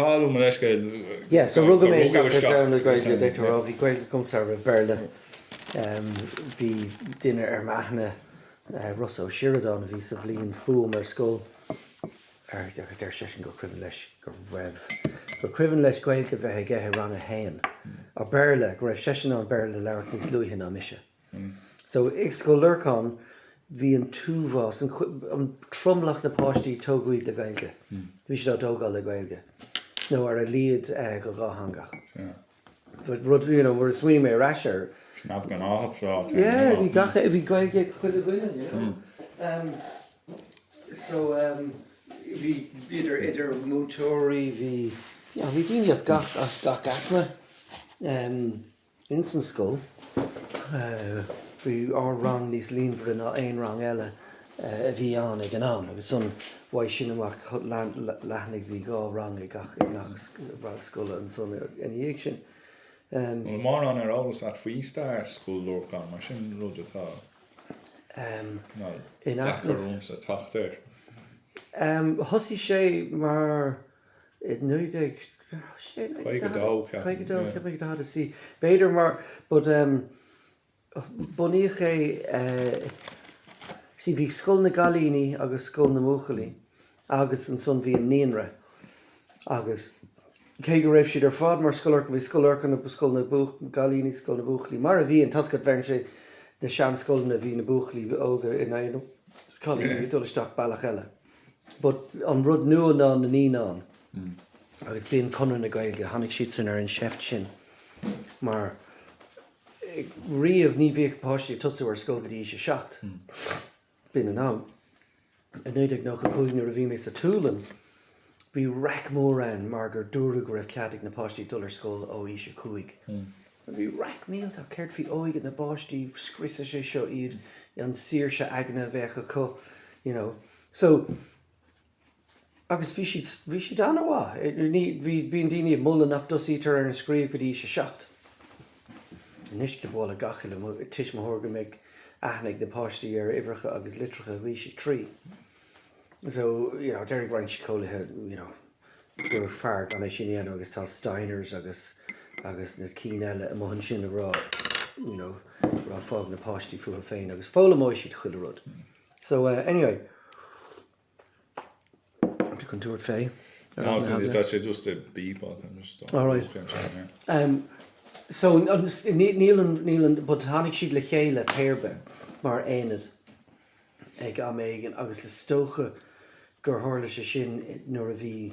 Callum leisce Yeah, so rugam é down the guys that are vi quite comes ar berle vi dinner machna Rossa Ó Snodaigh vi sa bblion fum school agus der session go criven leis go Gael go bheit gethe ran a hain a berle go raibh session an berle leir níos luithin a mise. So ag school lurcán hí an túvás an tromlach na páistí tógaí le Gaeilge. Bhí sé dógáil le Gaeilge. No, ar a líad go gáhangach. But rud, we're swinging me rasher. Snap gan áhab seo. Yeah, we got it. We go get chuile gwine, So we either motori we didn't just got atma instant school. We are wrong these lean for the ein wrong ella vi an ag an am agus son why sin amach lachnig vi go wrong ag gach school and son any action. Well, mar an always at freestar school lorcan mar sin rud atá. In rooms a tachter. Hossi sé mar it nuidig Quite a dog to see beter mar but bonige si vi skul na Galíní agus skul na Muchalí agus an son vi an Néanra agus ke go raibh siad ar fad mar scolarc vi scolarcan op skul na Galíní skul na Buchalí mar a vi an tascat ver sé de sean skul na vi na Buchalí óga in aino Galíní dulteach bailach eile but an rud nu an na ní an agus bíon conan na Gaeilge hannig siad san ar an chef sin mar riamh ní bhíoh páistí tusa ar scoil go dtí sé seacht bín an am a nuidig nach a cúisnú a bhí mé sa túlan bhí rac mór an mar gur dúra go raibh ceadig na páistí dul ar scoil ó íse cúig bhí rac mílta ceirt fhí óig na páistí scrisa sé seo iad an sir se agna bheith a có so agus bhí siad anna bhá bhí bíon daoine mulla nach dosítar ar an scríomh go dtí sé seacht Nis go bhla gachil tuis mór go méid aithnig na páistí ar ibrecha agus litricha bhí sé trí. So, deir gráin si cólathe, gur fear gan é sin dhéanamh agus tá Steiners agus na cín eile a mhan sin rá fág na páistí fuair féin agus fóla móid siad chuile rud. So, anyway, to contour fé. No, that's just a beep. All right. So nílan but hánig siad le chéile péirbe mar éad ag améigen agus is stocha gur tharla sé sin nuair a bhí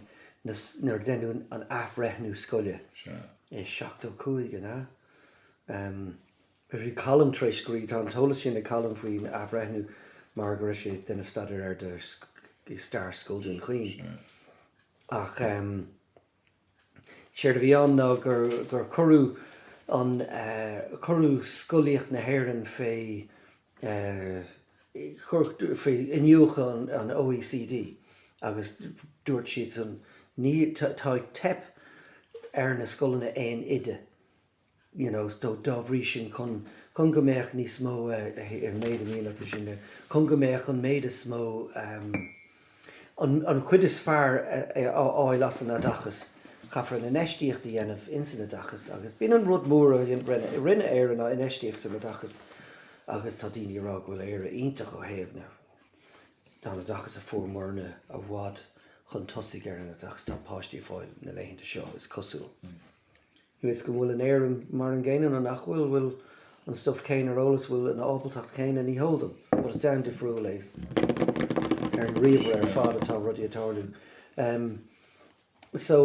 nuair denún an afreithnú scoile. É 75 ná. Bhí column tréis scríb an tola sin na column faoin afreithnú mar gur sé den staidir ar de star scoil den chuoin. Ach séir bhí an ná gur curú an curú scoíocht na hhéireann fé inniucha an OECD agus dúirt siad san ní tá tep ar na scolanna éon ide tó dábhrí sin chun go méach níos mó ar méid míle sin chun go méach an méid is mó an chuid is fearr áil as an dachas chafar na neistíocht dhéanamh insan na dachas agus bíon an rud mór a rinne éan in neistíocht na dachas agus tá daoine rá bhfuil éire ionintach ó thaobh ná tá na dachas a fuórmórne a bhád chun tosaigh ar na dachas tá páistí fáil na léinnta seo is cosúil. Is go bhfuil an éan mar an ggéanaan an nachhfuil an stuff céin arolalas bhfuil an ábaltach céin and ní hold but it's down to friúléis ar an riomh ar fád atá rudí atáirú. So,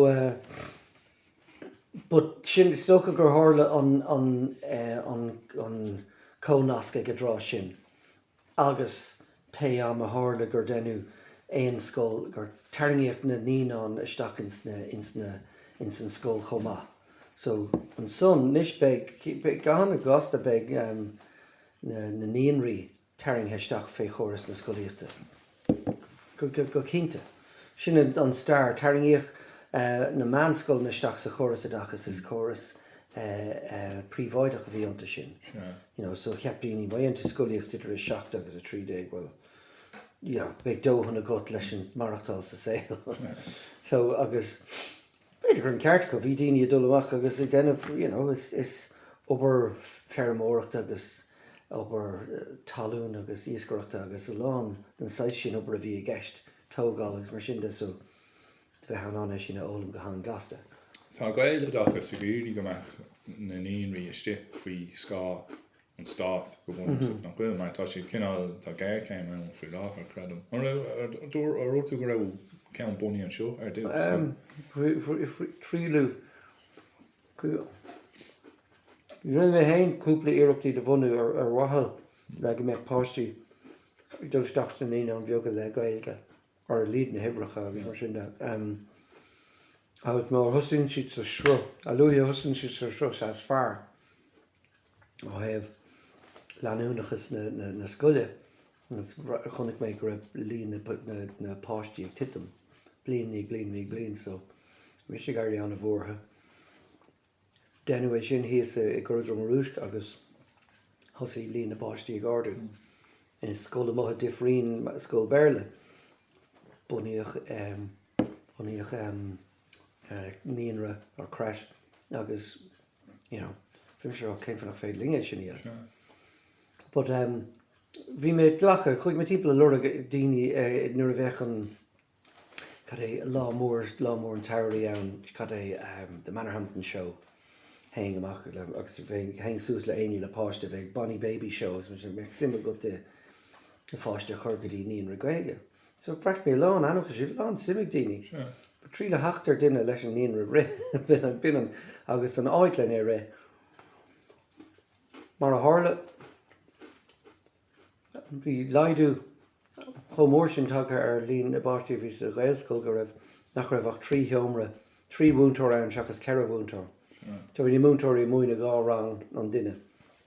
but sin socha gur tharla an cónasca go drá sin agus pe am a tharla gur denú éon scoil gur tarníocht na níán isteach insan scoil chomá. So an son níos beag gan a gasta beag na níonraí taring heisteach fé choras na scoilíochta. Go cínta. Sin an star taringíoch na manscoil na isteach sa choras a dachas is choras príomháideach a bhí ionta sin. So cheap daoine maionnta scoilíocht idir is 7 agus a 3 day well beag dóhan a got leis an marachtáil sa saoil. So agus Beidir an ceart go bhí daoine dul amach agus I déanamh, you know, is obair fearmóireachta agus obair talún agus íoscaireachta agus a lán den sais sin obair a bhí a gceist tógáil agus mar sin de so bheith an anna sin a ólam go hán gasta. Tá gaile dachas a gúí gomeach na níonraí iste faoi scá an stát go bhfuil nach bhfuil mar tá si cinál tá gair céim an faoi láthar credum. Dúir a róta go raibh ceann buí an seo ar dú. Trílú rinne mé hain cúpla iireachtaí de bhunú ar wahall le go méid páistí dulsteach na níine an bheoga le gailge ar líad na hebrecha agus mar sin de. Agus má thusann siad sa sro, a luí a thusann siad sa sro as fearr ó heh leanúnachas na scoile chunig méid go raibh líon na páistí ag titim blian so mi sé gairí anna bhórtha. Déanamh sin híos I gcuireadh an Ruairc agus thosaí líon na páistí ag ardú. In scoil motha difrion scoil Béarla bunaíoch níonra ar crais agus, you know, fim sure céim fannach féad linge sin íar. But bhí mé dlacha chuig mé timppla lura daoine nuair a bheith an cad é lámór an tairí ann cad é the Manorhampton show hang amach agus hang sús le aine le páiste bheith Bonnie Baby shows mar sin meach simime go de fáiste chuirgadí níon Gaeilge. So brech mé lán anachas siad lán simig daoine. Trí le heachtar duine leis an níon ré bin agus an áitlein é ré. Mar a hála bhí leidú chomór sin tucha ar líon na báistí bhí sa Gaelscoil go raibh nach raibh ach trí theomra, trí búntóir ann seachas ceithre búntóir. Tá bhí múntóirí muoine gá rang an duine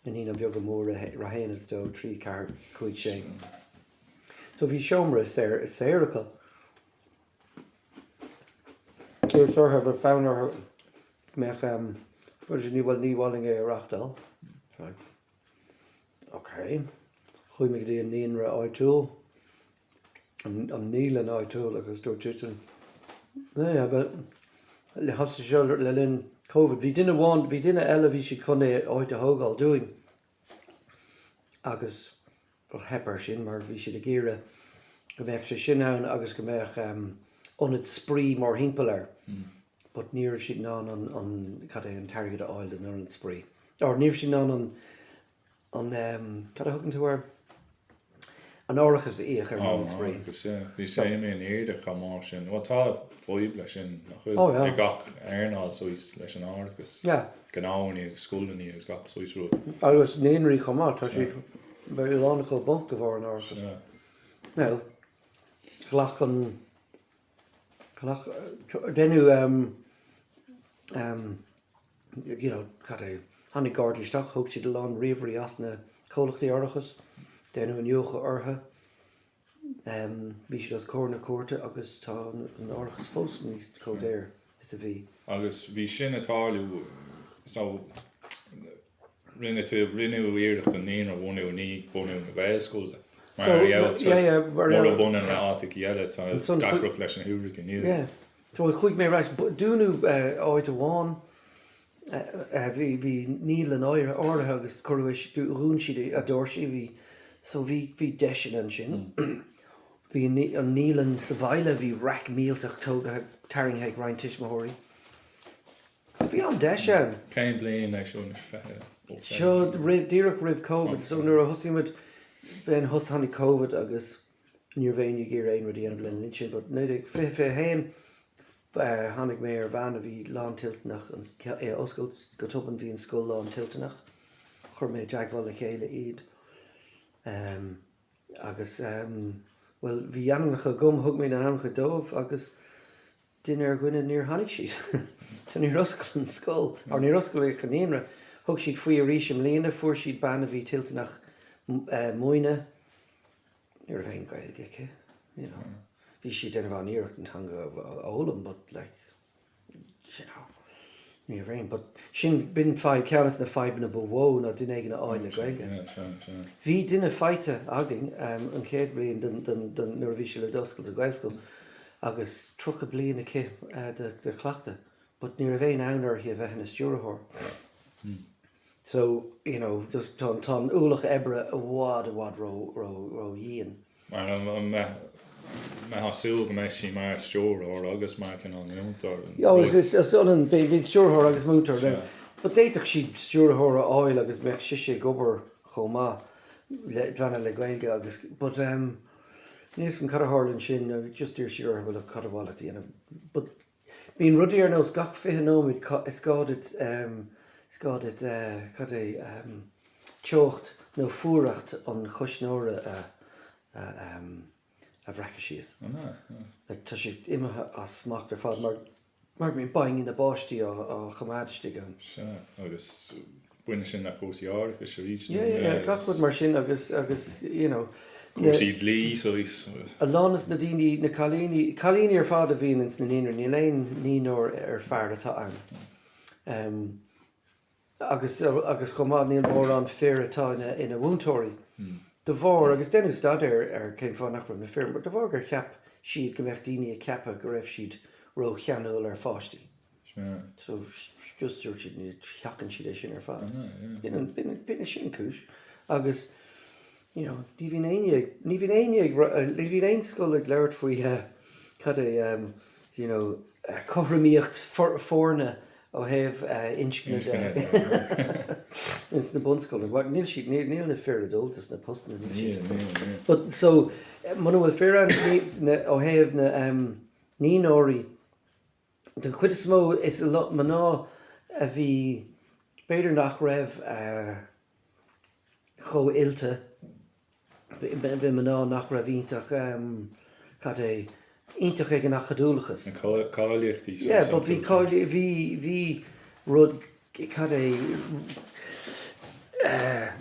in hína bheag go mór ra héanas dó trí ceart chuig sé. So bhí seomra saoracha. Dúir sortha bhar fánar meach chuir sin níhhaling é arachtal. Ok. Chuig me go dtí an níonra áitiúil. An níl an áitiúil agus dúir titan. Le hasasta seo le linn COVID. Bhí duine eile bhí siad chun é áit a thógáil dúin. Agus hepar sin mar bhí siad a géire go bheith sé sin ann agus go bheith onad sprí mar himpelar. But níor siad ná an cad é an targad a áil den an sprí. Or níor siad ná an cad a thugann tú ar an árachas íoch ar an sprí. Bhí sé mé an éidir chamá sin. Tá foiib lei sin nach chuil I gach airnáil sois leis an árachas. Gnáí scúlaní agus gach sois rú. Agus néonraí chamá tá si bheith lánachail bunk go bhar an árachas. No, glach an denú you know, cad é hannig gáirdisteach thug siad lán riomhraí as na cólachtaí árachas denú an dúcha ortha bhí siad as cór na cuarta agus tá an árachas fós níos códéir is a bhí. Agus bhí sin atáliú so rinne uíirecht an níon a bhúnú ní bunú na Gaelscoil. Mar a bun an átic eile tá dacroch leis an hiúric in níl. Tá chuig mé reis dúnú áit amháin bhí níl an áirithe agus chuéis rún siad a dúirsaí bhí so bhí deisian an sin. Bhí an nílan sa bhaile bhí raic mílteach tóga tairngthe ag roinnt mothraí. So bhí an deisian. Céim bliain leis sin fethe. Seo díreach ribh COVID so nuair a thosaíimiid ben hos hannig COVID agus níor bhéin ag géir aon rudí an blin linsin, but néidir fé hain hannig mé ar bhean a bhí lán tiltnach oscail go tupan bhí an scoil lán tiltnach chur mé deagháil a chéile iad agus well bhí anamach a gom thug mé an anamcha dómh agus duine ar gcuine níor hannig siad Tá ní oscail an scoil ar ní oscail ar chanéanra thug siad faoi a ríis am léana fuair siad ban a bhí tiltnach muoine ar bhéin Gaeilge, you know. Bhí siad denmh an íirecht an tanga ólam, but like, you know, ní bhéin. But sin bin feidh ceannas na feidhna bhó na duine ag na áil le Gaeilge. Bhí duine feite agin an chéad bliain den nuair a bhí sé le doscail a Gaelscoil agus trocha bliain a cé de chleachta but ní a bhéin annar hi a bheith na stúrathór. So, just tá úlach ebre a bhád ro díon. Maar me hasú go meis sí mar stúr ó agus mar cin an múntar. Is an bhí stúrathór agus múntar le. But déiteach siad stúrathór a áil agus meach siise gobar chomá dranna le Gaeilge agus. But níos an cadathirlann sin just dúir siúr bhfuil a cadháiltí. But bíon rudí ar nós gach fiche nóid is gáid teocht nó fuairacht an chusnóra a bhreice síos. Tá sé imethe as smacht ar fád mar bhíon baing in na báistí á chamáidiste gan. Agus buine sin nach chósaí áiricha se rí. Gachfud mar sin agus Cósaí lí so is. A lánas na daoine na Ceoltóir ar fád a bhíon ins na níonar ní léon níor ar fearr atá an. Agus chumá níl mór an fear atá ina bhúntóirí. De bhór agus déanú stad ar céim fá nach na fear, de bhór gur cheap siad go mbeadh daoine a ceappa go raibh siad ro cheanúil ar fáistí. So just dúirt siad ní cheacan siad é sin ar fád. Bína sin cúis. Agus ní bhíon éon scoil ag leirt faoi cad é chothraíocht fórna ó heh inscne ins na bunscoil. Níl na fear adultas na postna. But so, man bhfuil fear ó heh na níóirí, den chuid is mó is a lot maná a bhí beidir nach raibh cho ilte, bhí maná nach raibh ítach cad é ítach ag nach chadúlachas. Cáilíochtaí. But bhí rud cad é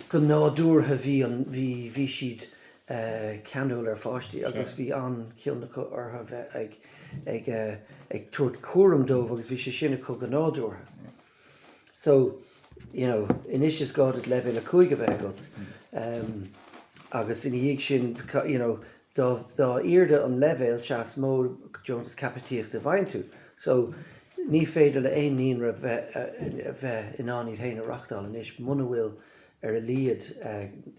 go nádúrtha bhí siad ceanúil ar fáistí agus bhí an ceanna ortha bheith ag tuairt cuaram dómh agus bhí sé sinna go nádúrtha. So, inis is gáid le bhéile chuig a bheith agat. Agus ina dhéag sin, dá irde an levéil se smó Jones capitíocht a bhain tú. So, ní féidir le éon níonra bheith in áníd héin a rachtáil inis muna bhfuil ar a líad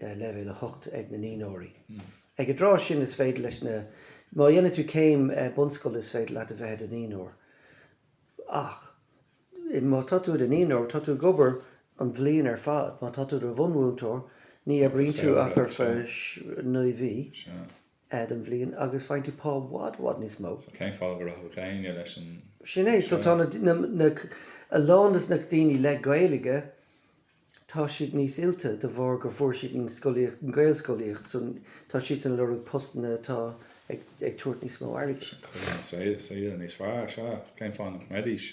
levéil a hocht ag na níóirí. Ag a drá sin is féidir leis na má dhéanana tú céim bunscoil is féidir le a bheith a níóir. Ach, má tatú a níóir, tatú gobar an bhliain ar fad, má tatú a bhunmúntóir, ní a brín tú ach ar feis nu bhí an bhliain agus fáin tú pá bhád níos mó. Céim fágur a chéine leis an. Sin é, so tá a lánas na daoine le Gaeilge tá siad níos ilte de bhór gur fuair siad an Gaelscoilíocht, so tá siad an leir postna tá ag tuairt níos mó airige. Sé níos fearr se, céim fáin medís.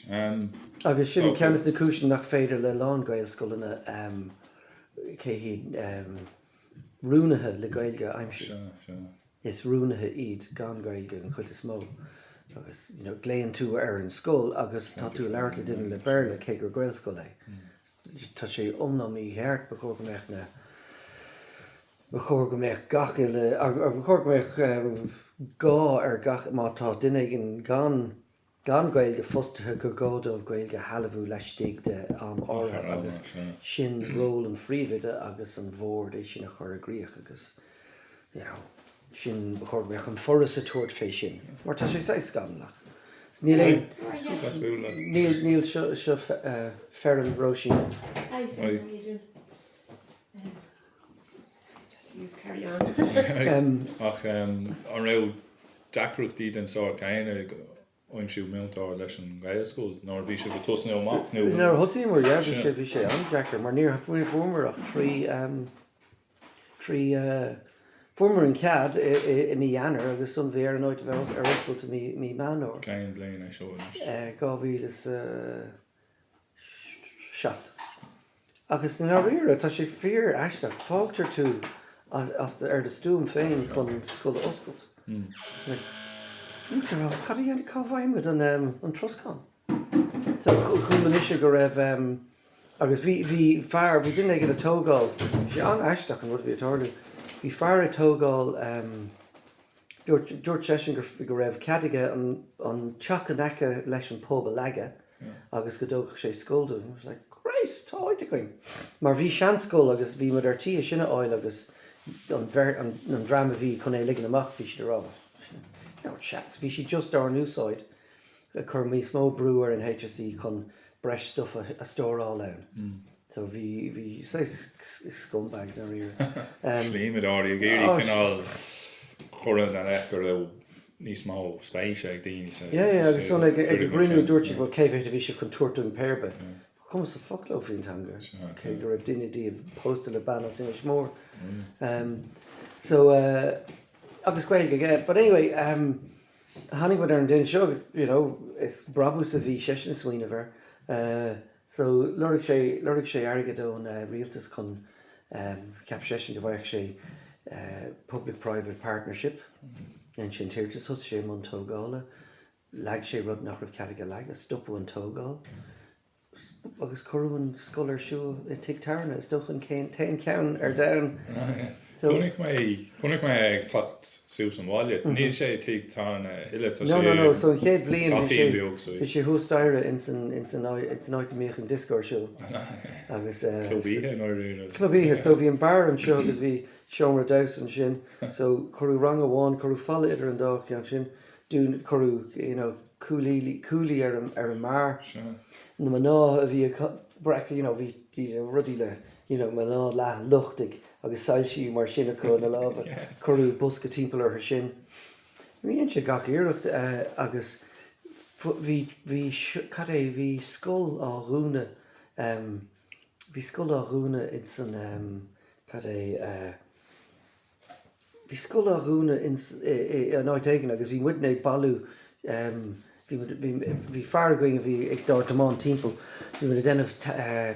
Agus sin ceannas na cúisin nach féidir le lán Gaelscoilna cé hí rúnathe le Gaeilge aimse. Is rúnathe iad gan Gaeilge an chuid is mó. Agus gléann tú ar an scoil agus tá tú leir le duine le beirle cé gur Gaelscoil é. Tá sé omnáí heart ba chóir go méich gachiile ba chóir go méich gá ar gach má tá duine gan Gaeilge fostathe go gádámh Gaeilge halabhú leistigh de am ára agus sin ról an phríomhide agus an bhór é sin a chur a gríoch agus sin ba chóir méich an foras a tuairt fé sin. Mar tá sé 6 scanlach. Níl seo fearan roisin. Ach an raibh dacrúchtaí den sá chéine oimsiú múntóir leis an Gaelscoil, nó bhí sé go tosna amach nó. Nar thosaí mar bhí sé an Jackar, mar níor faoine formar ach trí formar an cead I mí dhéanaar agus sun bhí ar an áit bheith ar oscailte mí manóir. Céim bliain é seo. 2007. Agus na riire tá sé fear eisteach fágtar tú as ar de stúm féin chun scoil oscailt. Cad dhéanana cábhaimid an troscán. Tá chumanise go raibh agus bhí fearr, bhí duine ag an atógáil, sé an eisteach an rud bhí atáirú. Bhí fearr atógáil dúirt sé sin go raibh ceadige an teach an aice leis an pób a leige agus go dóg sé scoilú. I was like, great, tá áite going. Mar bhí sean scoil agus bhí mar ar tí sinna áil agus an drama bhí chun é ligan amach bhí si de rá. No chats, bhí si just ar núsáid chur mí smó brewer in HSE chun breis stuff a store all down. So bhí scumbags ar ire. Slíimid áí géirí cinál choran an echar níos má spéise ag daoine sa. Agus son ag grinú dúirte bhil céimhhéit a bhí se chun tuairtún péirbe. Cum sa folkló fin hanga. Cé go raibh duine díobh posta le ban as inis mór. So agus Gaeilge, but anyway, hannig bud ar an duine seo, you know, is brabús a bhí sesin na swinine bhar. So lurig sé airgad ón rialtas chun cap sesin go bhaich sé public-private partnership. And sin tíirtas thus sé mon tógála, lag sé rud nach raibh ceadige lag, a stopú an tógáil. Agus curúin scolar siúil I tictarna, is dochan tain ceann ar down. Chunnig mé ag tacht sús an bhaile. Níl sé tictarna ile tá sé. No, so an chéad bblion bhí sé hústáire in san áit méoch an discóir siúil. Agus Clubíthe nó riúil. Clubíthe, so bhí an bar an seo agus bhí seomra daus an sin, so curú rang amháin, curú falla idir an dách an sin, dún curú, you know, cúlí ar an mar. Na maná a bhí brec, you know, bhí rudí le, you know, maná lá luchtig agus sailsí mar sin a có na lábha, curú busca timpeall ar sin. Bhí sé gach iirecht agus bhí scoil á rúna, bhí scoil á rúna in san bhí scoil á rúna an áit aigen agus bhí muidna balú bhí fear going a bhí ag dáir amán timpeall, bhí mu denmh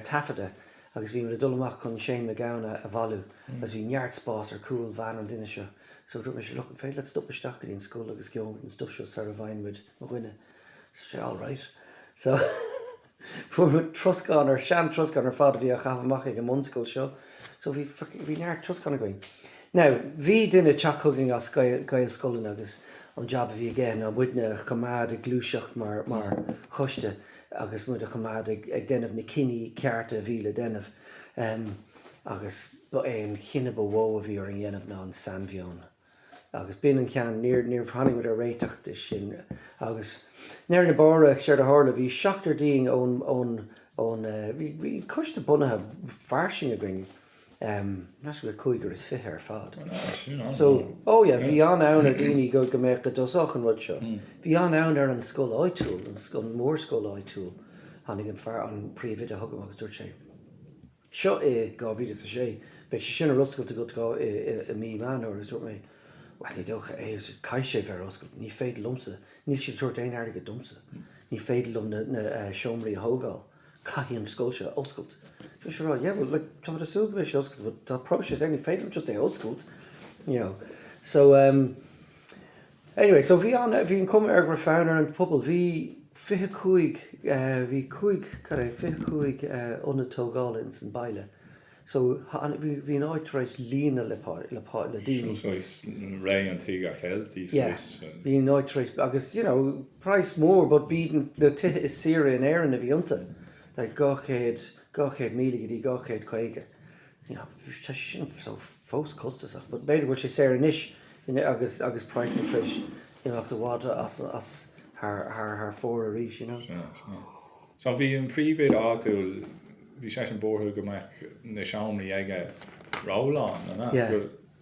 tafada agus bhí mu dul amach chun Shane McGowan a bhalú agus bhí neart spás ar cool van an duine seo. So dúir sé look féile stop isteach in school agus ceann an stuff seo sa a bhain muid a ghuine. So sé all right. So fu troscán ar sean troscán ar fád bhí a chafamach ag an monscoil seo. So bhí neart troscán a going. Now, bhí duine teachchugging as Gaelscoil agus an job bhí again a bhuidne chamád ag glúiseacht mar choiste agus muid a chamád ag denmh na cinní cearta a bhíle denmh agus éon chinine bhó a bhí ar an dhéanamh ná an sanbheán. Agus bin an cean níor fanning with a réiteachta sin agus near na bára sé a hála bhí seachtar díing ón bhí coiste bunathe farsing a going. Nas go cuigur is fihe ar fad. So, bhí an ann ar daoine go méid go dosach an rud seo. Bhí an ann ar an scoil áitiúil, an mór scoil áitiúil, hánig an fear an príomhide a thugam agus dúirt sé. Seo é 2006, beidh sé sin a ruscailt a go gá i mí man or is dúirt mé, well, í dócha is cai sé bhar ruscailt, ní féad lumsa, níl sé tuairt éon airige dumsa, ní féad lum na seomraí a thógáil, cai an scoil seo oscailt. So sure, yeah, well, like, some of the super shows, but the approach is any fatal, just the old school, you know. So, anyway, so vi can come over founder and pubble, vi fihe cuig, on the togalins and baile. So, vi an outright lina le dini. So it's ray and tiga healthy. Yeah, vi an outright, because, you know, price more, but beating the tih is Syria and Aaron of Yunta. Like, gachéad míle dí gachéad chuige. You know, tá sin so fós costasach, but beidir bhfuil sé sé inis agus price an tris iach do bháda as haar fór a rís, you know. So bhí an príomhid áitiúil bhí sé an bórthú go mbeadh na seomraí aige ráláán, yeah.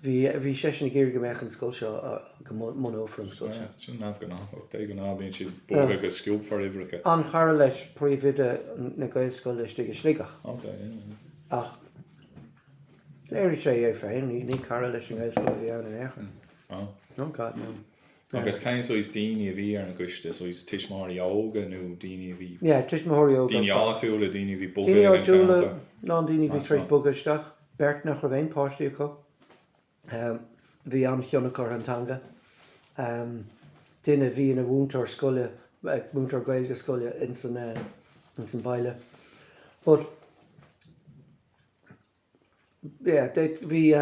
Bhí sé sin géir go mbeadh an scoil seo go món ófar an scoil seo. Sin náh go náhacht, é go nábíonn siad bórtha go sciúb far ihreacha. An chara leis príomhide na Gaelscoil leis go slígach. Ach, léir sé é féin, ní chara leis an Gaelscoil bhí an éachan. No, God, no. Agus caiin so is daoine a bhí ar an gcuiste, so is tuismáirí óga nó daoine a bhí... Yeah, tuismáirí óga. Daoine áitiúil a daoine bhí buga an cheanta. Ná daoine bhí treis bugaisteach, bert nach ra bhéin páistí acu. Bhí an cheannachar antanga. Duine bhí in a bhúntar scoile, bhúntar Gaeilge scoile in san baile. But, yeah, bhí...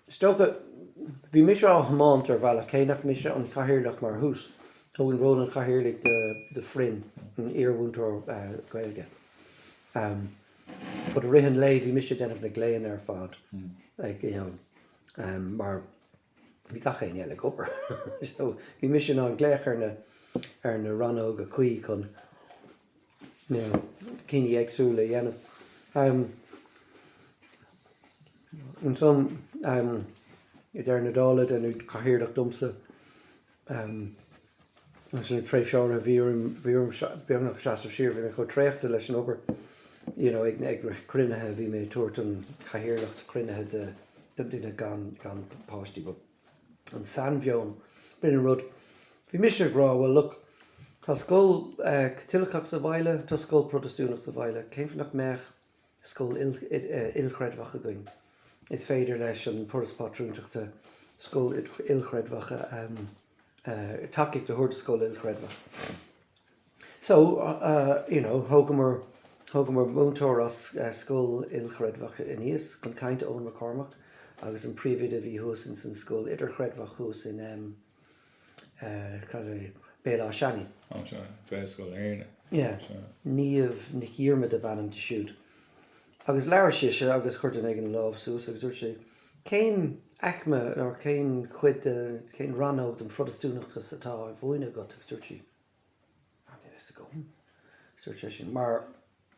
Stocha bhí mis á hamánt ar bhealach céannach mis an chathaoirleach mar hús. Thugin ról an chathaoirleach de frin an iarmhúntar Gaeilge. But a rihan lei bhí mis denmh na gléan ar fad. Like, you know, mar bhí gachéin eile gopur. So bhí mis an gléach ar na ranóg a chuí chun cíní éagsúla dhéanamh. And some there na dála den chathaoirleach dumsa and so tréith seán a bhíorm beagnach seaamh siar bhí me chu tréachta leis an obair. You know, ag crunethe bhí mé tuairt an chathaoirleach crunethe de duine gan páistí, but an san bheon brin an rud. Bhí mis ar grá, well look, tá scoil catilachach sa bhaile, tá scoil protestúnach sa bhaile, céim fannach meach scoil ilchredhacha going. Is féidir leis an puras-patrúnteachta scoil ilchredhacha takic de thuir scoil ilchredhach. So, you know, thugamar múntóir as scoil ilchredhach iníos chun cainte ón McCormack agus an príomhid a bhí thús in san scoil idirchredhach thús in Béla Shani. Oh, sure. Gaelscoil éirne. Yeah. Níomh Nick Irma de banam to shoot. Agus leir siise agus chuirta ag an lámh sús agus dúirt sé céin acma or céin chuid céin ranóg an protestúnachtas atá a bhfuine got agus dúirt sé is go dúirt sé sin mar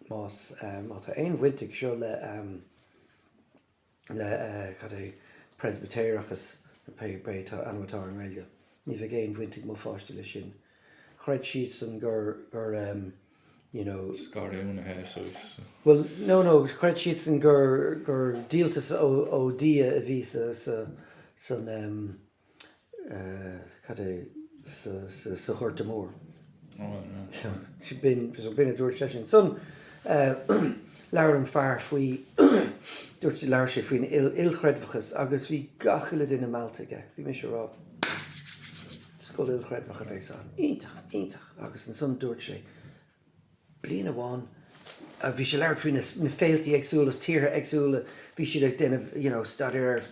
más tá aon bhainteach seo le cad é presbytéireachas bé tá anhatá an réilge. Ní bheith géon bhainteach má fáiste le sin. Chreid siad san gur you know, Scarúnathe so is well, no, chreid siad san gur díaltas ó dia a bhí san cad é sa chuirta mór. oh no. Si bin a dúirt sin. Son leir an fearr faoi dúirt leir sé faoin ilchredhachas agus bhí gachaile duine Maltaige. Bhí mis rá scoil ilchredhacha bhééis an. Ítach agus an son dúirt sé bliana bháin a bhí sé leir faoin na féiltí agsúla, tíortha agsúla, bhí si le duine, you know, staidir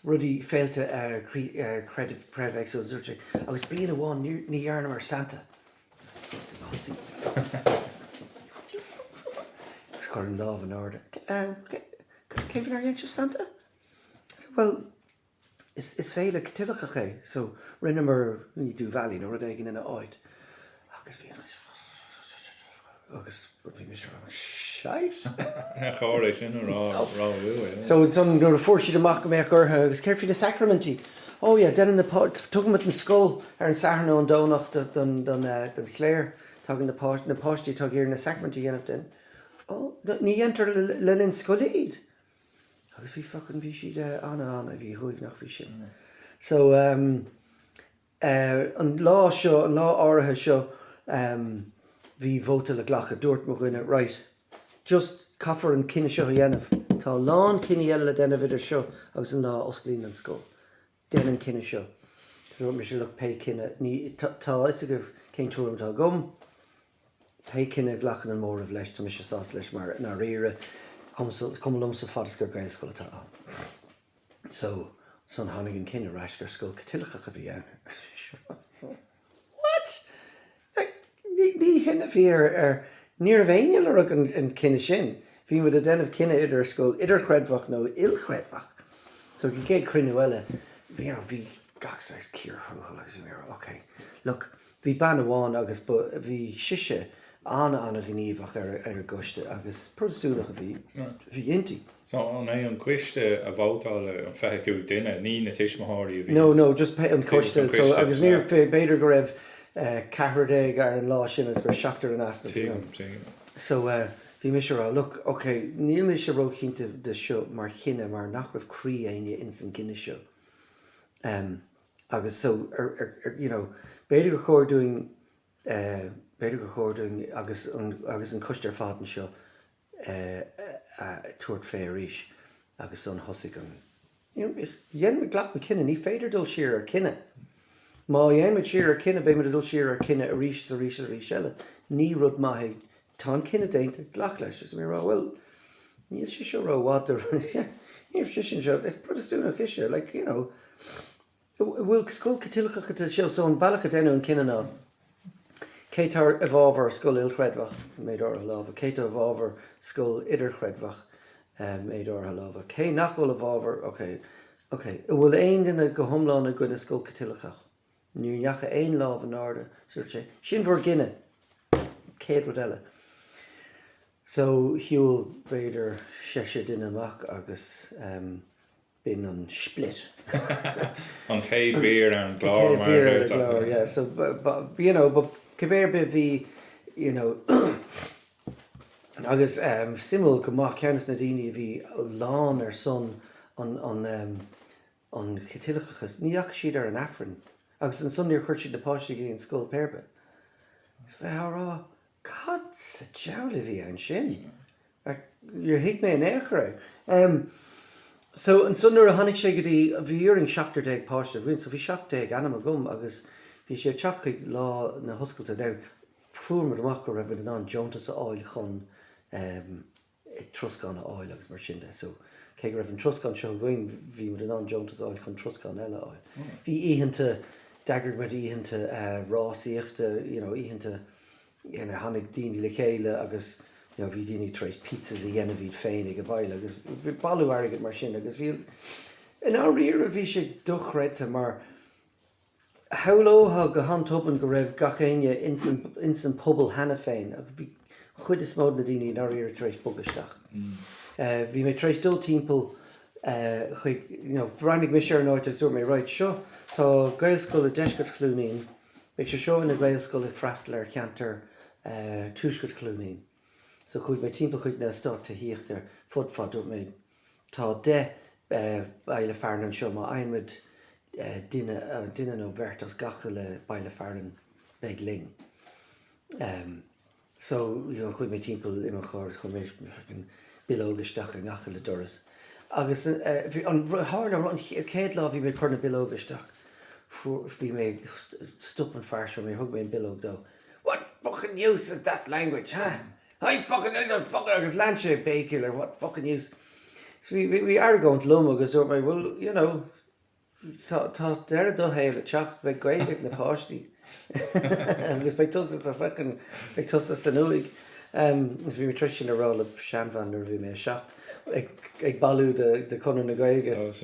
rudí féilte credh agsúla dúirt sé agus bliana bháin ní dhearnam ar Santa. Gur an lámh an áda. Céim ar dhéanamh Santa? Well, is féile catilachach é, so rinne mar ní dú bhealaí nó rud éigean ina áid. Agus bhí mis seis? Cháir sin rá. So son nuair a fuair siad amach go méach ortha agus céir faoin na sacramentí. Oh yeah, den tugann an scoil ar an sathna an dónach don chléir tugann na páistí tug ar na sacramentí dhéanamh den. Oh, ní dhéantar le linn scoil iad. Agus bhí bhí siad anna bhí thuigh nach bhí sin. So an lá seo, an lá áirithe seo bhí vóta le ghlacha dúirt mo gine, right, just caafar an cinenne seo dhéanamh. Tá lán cinenne eile le déanamh idir seo agus an lá osclaín an scoil. Den an cinenne seo. Dúirt me sé le pe cinenne. Tá is go cén túm tá gom. Pe cinenne ghlachan an mór a bhleis tá me sé sás leis mar na rire cumlum sa fadas gur Gaelscoil atá. So, son hánig an cinenne rais gur scoil catilachach a bhí an. Ní hinna bhí ar níor bhéine le rug an cinenne sin. Bhí mu a denmh cinenne idir scoil idirchredhach nó ilchredhach. So go céad crinne eile bhí gachsáis cíorthúil agus bhí okay. Look, bhí ban amháin agus bhí siise anna gníomhach ar a gcuiste agus protestúnach a bhí inti. So an é an cuiste a bhótáil an feicú duine ní na tiismathirí a bhí. No, just an cuiste. So agus níor beidir go raibh cahardéig ar an lá sin as gur seachtar an asna. So bhí mis rá, look, okay, níl mis sé rócínta de seo mar chinine mar nach raibh crí aine in san cinenne seo. Agus so, you know, beidir go chóirúing agus an cuistear fádan seo tuairt fé arís agus an thosaigh an. Dhéanamh ghlach na cinenne, ní féidir dul siar ar cinenne. Má dhéanamh siar ar cinenne, bé mar dul siar ar cinenne arís eile. Ní rud maithe tá cinenne déanta ghlach leis. Is mé rá, well, níl sé seo rá bhád Níor sin seo, is protestúnach is seo, like, you know, bhfuil scoil catilcha til seo so an bailcha dénú an cinna ná. Cétar a bhábhar scoil ilchredmhach méid ortha lábha, cétar a bhábhar scoil idirchredmhach méid ortha lábha. Cé nachhfuil a bhábhar, okay. Bhfuil aon duine go thomláin a gcuine scoil catilachach. Níor neacha aon lábh an áda, suirt sé. Sin bhór gine, céad rud eile. So hiúil beidir seise duine amach agus bin an split. An chéad bhír an glár. Yeah. So, but you know, but cebéir be bhí, you know, agus simul go maith ceannas na daoine bhí lán ar son an catilachachas. Níach siad ar an affran. Agus an son níor chuirt siad na páistí in scoil Perbe. Bheith rá, cad sa jowla bhí an sin. You're hit me an échra. So an son nuair a tháinig sé go dtí bhí uring 17 páiste bhíonn, so bhí 17 anam a gum agus bhí sé teach lá na hoscailte now fuair mar amach go raibh an an Joontas a áil chun troscán a áil agus mar sin de. So cé go raibh an troscán seo going bhí mar an Joontas áil chun troscán eile áil. Bhí íhananta dagger mar íhananta rásaíochta, you know, íhananta tháinig daoine le chéile agus you know, bhí daoine treéis pizzas a dhéanamh bhíd féin ag a bhaile agus bhí bailú airgid mar sin agus bhí in áíar a bhí sé duchreidte mar Howlótha go hantópan go raibh gachéine in san pobl hena féin agus bhí chuid is mód na daoine in áíar treéis bugasteach. Bhí mé treéis dul timppel chuig, you know, bhráinnig mis ar náid agus dúir mé ráid seo tá Gaelscoil a deisgurt Cluainín, beidh sé seo in na Gaelscoil ag freastal ar cheantar túisgurt Cluainín. So chuid mé timppel chuig na stát a híochtar fudfad dúir mé tá baile fearnan seo má aimimid duine nó bheirt as gacha le baile fearnan beag ling. So, you know, chuid mé timppel imar chóir chu mé bilógaisteach ar ngacha le doras. Agus an hála an céad lá bhí mé chuna bilógaisteach. Bhí mé stop an fearseo mé thug mé an bilóg dó. What fucking use is that language, huh? I fucking agus landse bacon or what fucking use. So we are going to Lum agus dúir mé, well, you know, tá deire do héile teach be gaiigh na páistí. Agus beag tusas a fucking beag tusas san uig. Gus bhí mé trí sin a rála seanbhain ar bhí mé seach ag bailú de conan na gaige.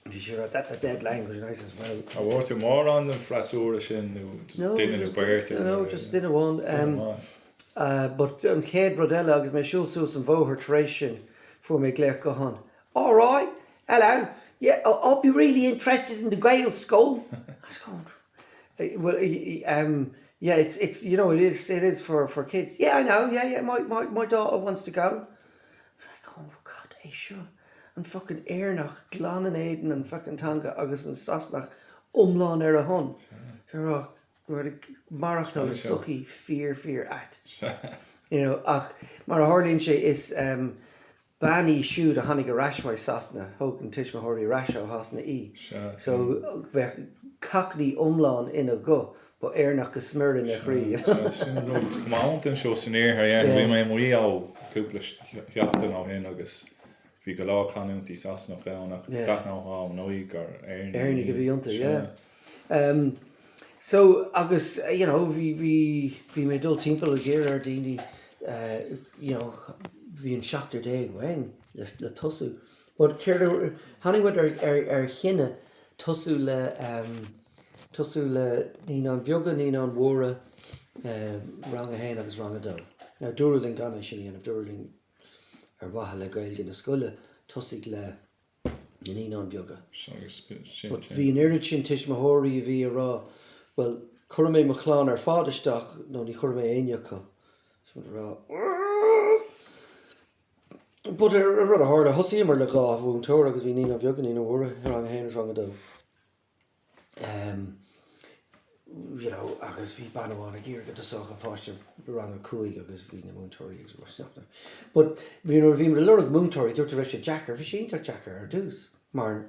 But sure, that's a dead language, nice as well. I want to more on the frasúra sin, just dinner the bird. No, just dinner one. But céad rud eile agus mé siúlsús an bhóthar tar éis sin fuair mé gléach go hon. All right, hello. Yeah, I'll be really interested in the Gaelscoil. That's good. Well, yeah, it's you know it is for kids. Yeah, I know. Yeah. My daughter wants to go. Oh God, sure. An fucking éarnach glán an éidean an fucking tanga agus an sasnach umláin ar a hon. Sure, marachta agus suchi fear at. You know, ach mar a hálíonn sé is banní siúd a tháinig a rais mai sasna, thóg an tuis mar tháirí rais ó hasna í. So bheith cacnaí umláin ina go, but éarnach go smurrin a chrí. Cumán an seo san éartha, bhí mé muí á cúpla cheachtain á hin agus bhí go lá canúntí sasnach anach datnáá nóig ar éarnig go bhí ionta, yeah. So agus, you know, bhí mé dul timppel a géir ar daoine, you know, bhí an 17 wein le tosú. But céir tháinig ar chinne tosú le ní an bheoga ní an mhóra rang a héin agus rang a dó. Now dúirling gan sin íanamh dúirling ar bhatha le gailge na scoile tosaigh le ní an bheoga. But bhí an éireann sin tuis mothirí a bhí a rá, well, chur mé mo chláán ar fádaisteach nó ní chur mé aonneacha. So rá. But a rud a háir a thosaí mar le gá bhún tóir agus bhí ní an bheoga ní an mhóra rang a héin agus rang a dó. You know, agus bhí banháin a ggéir go socha páiste rang a cuaig agus bhí na múntóirí agus bhar. But bhí mar lurg múntóirí dúirt a bheith sé Jackar, bhí sé iontar Jackar ar dús. Mar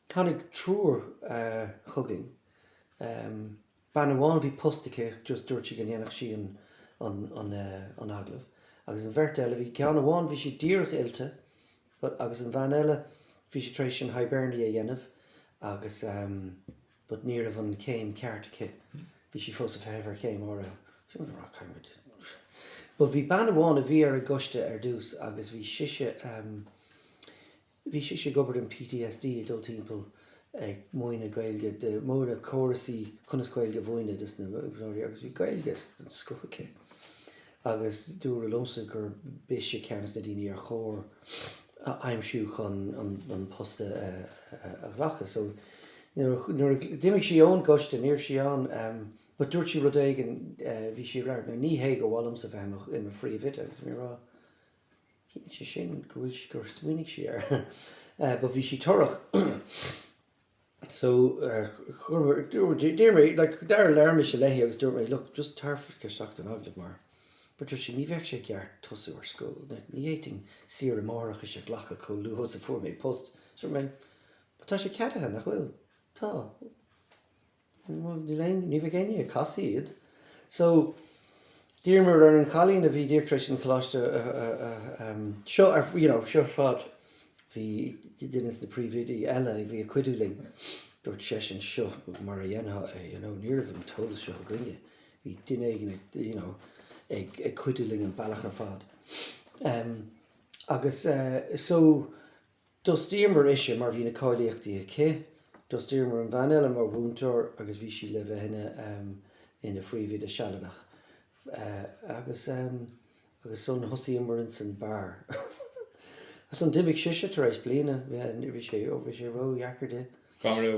tháinig trúr chugging. Banháin bhí postacha just dúirt sí gan dhéanach sí an aglah. agus an bheirt eile bhí ceanna bháin bhí si díreach ilte, agus an bhean eile bhí si trééis sin hibernia dhéanamh agus but níor a bhan céim ceartaice bhí si fós a fehar céim ára but bhí banna bháin a bhí ar a goiste ar dús agus bhí siise gobard an PTSD dul timpeall ag moine gailge de móna chorasaí Conas-Gaeilge bhoine agus bhí gailge an scoice agus dúr a lomsa gur bise ceannas na daoine ar chóir aimimsú chun an posta a ghlacha so dimig sí ón goiste níor sí an but dúirt sí rud éigen bhí sí leir na ní hé go bhlam sa bheith in a fríomhid agus mé rá sé sin gohfuil si gur smuoinnig sí ar ba bhí sí torach so dúir mé dar leirrma sé léthe agus dúir mé look just tarfa seach an aglah mar but dúirt sí ní bheith sé ceart tosú ar scóil ní éting siar a márach is sé ghlacha có luú sa fu mé post so mé tá sé ceatathe nach bhfuil tá ní bheith géine a casí iad so díirmar ar an chalín a bhí díirtrééis an chláiste seo ar seo fad hí dunas na príomhvidí eile bhí a cuiidúling dúirt sé sin seo mar a dhéanathe níor an tolas seo gine hí duine ag cuiidúling an bailach ar fad agus so dos díirmar isise mar bhí na cáilíochtaí a cé dos díirmar an bhean eile mar bhúntóir agus bhí si le bheith ina phríomhvid a sealadach agus son thosaí mar in san bar son dimig siise tar éis bliana bhí sé róheachar de Cáí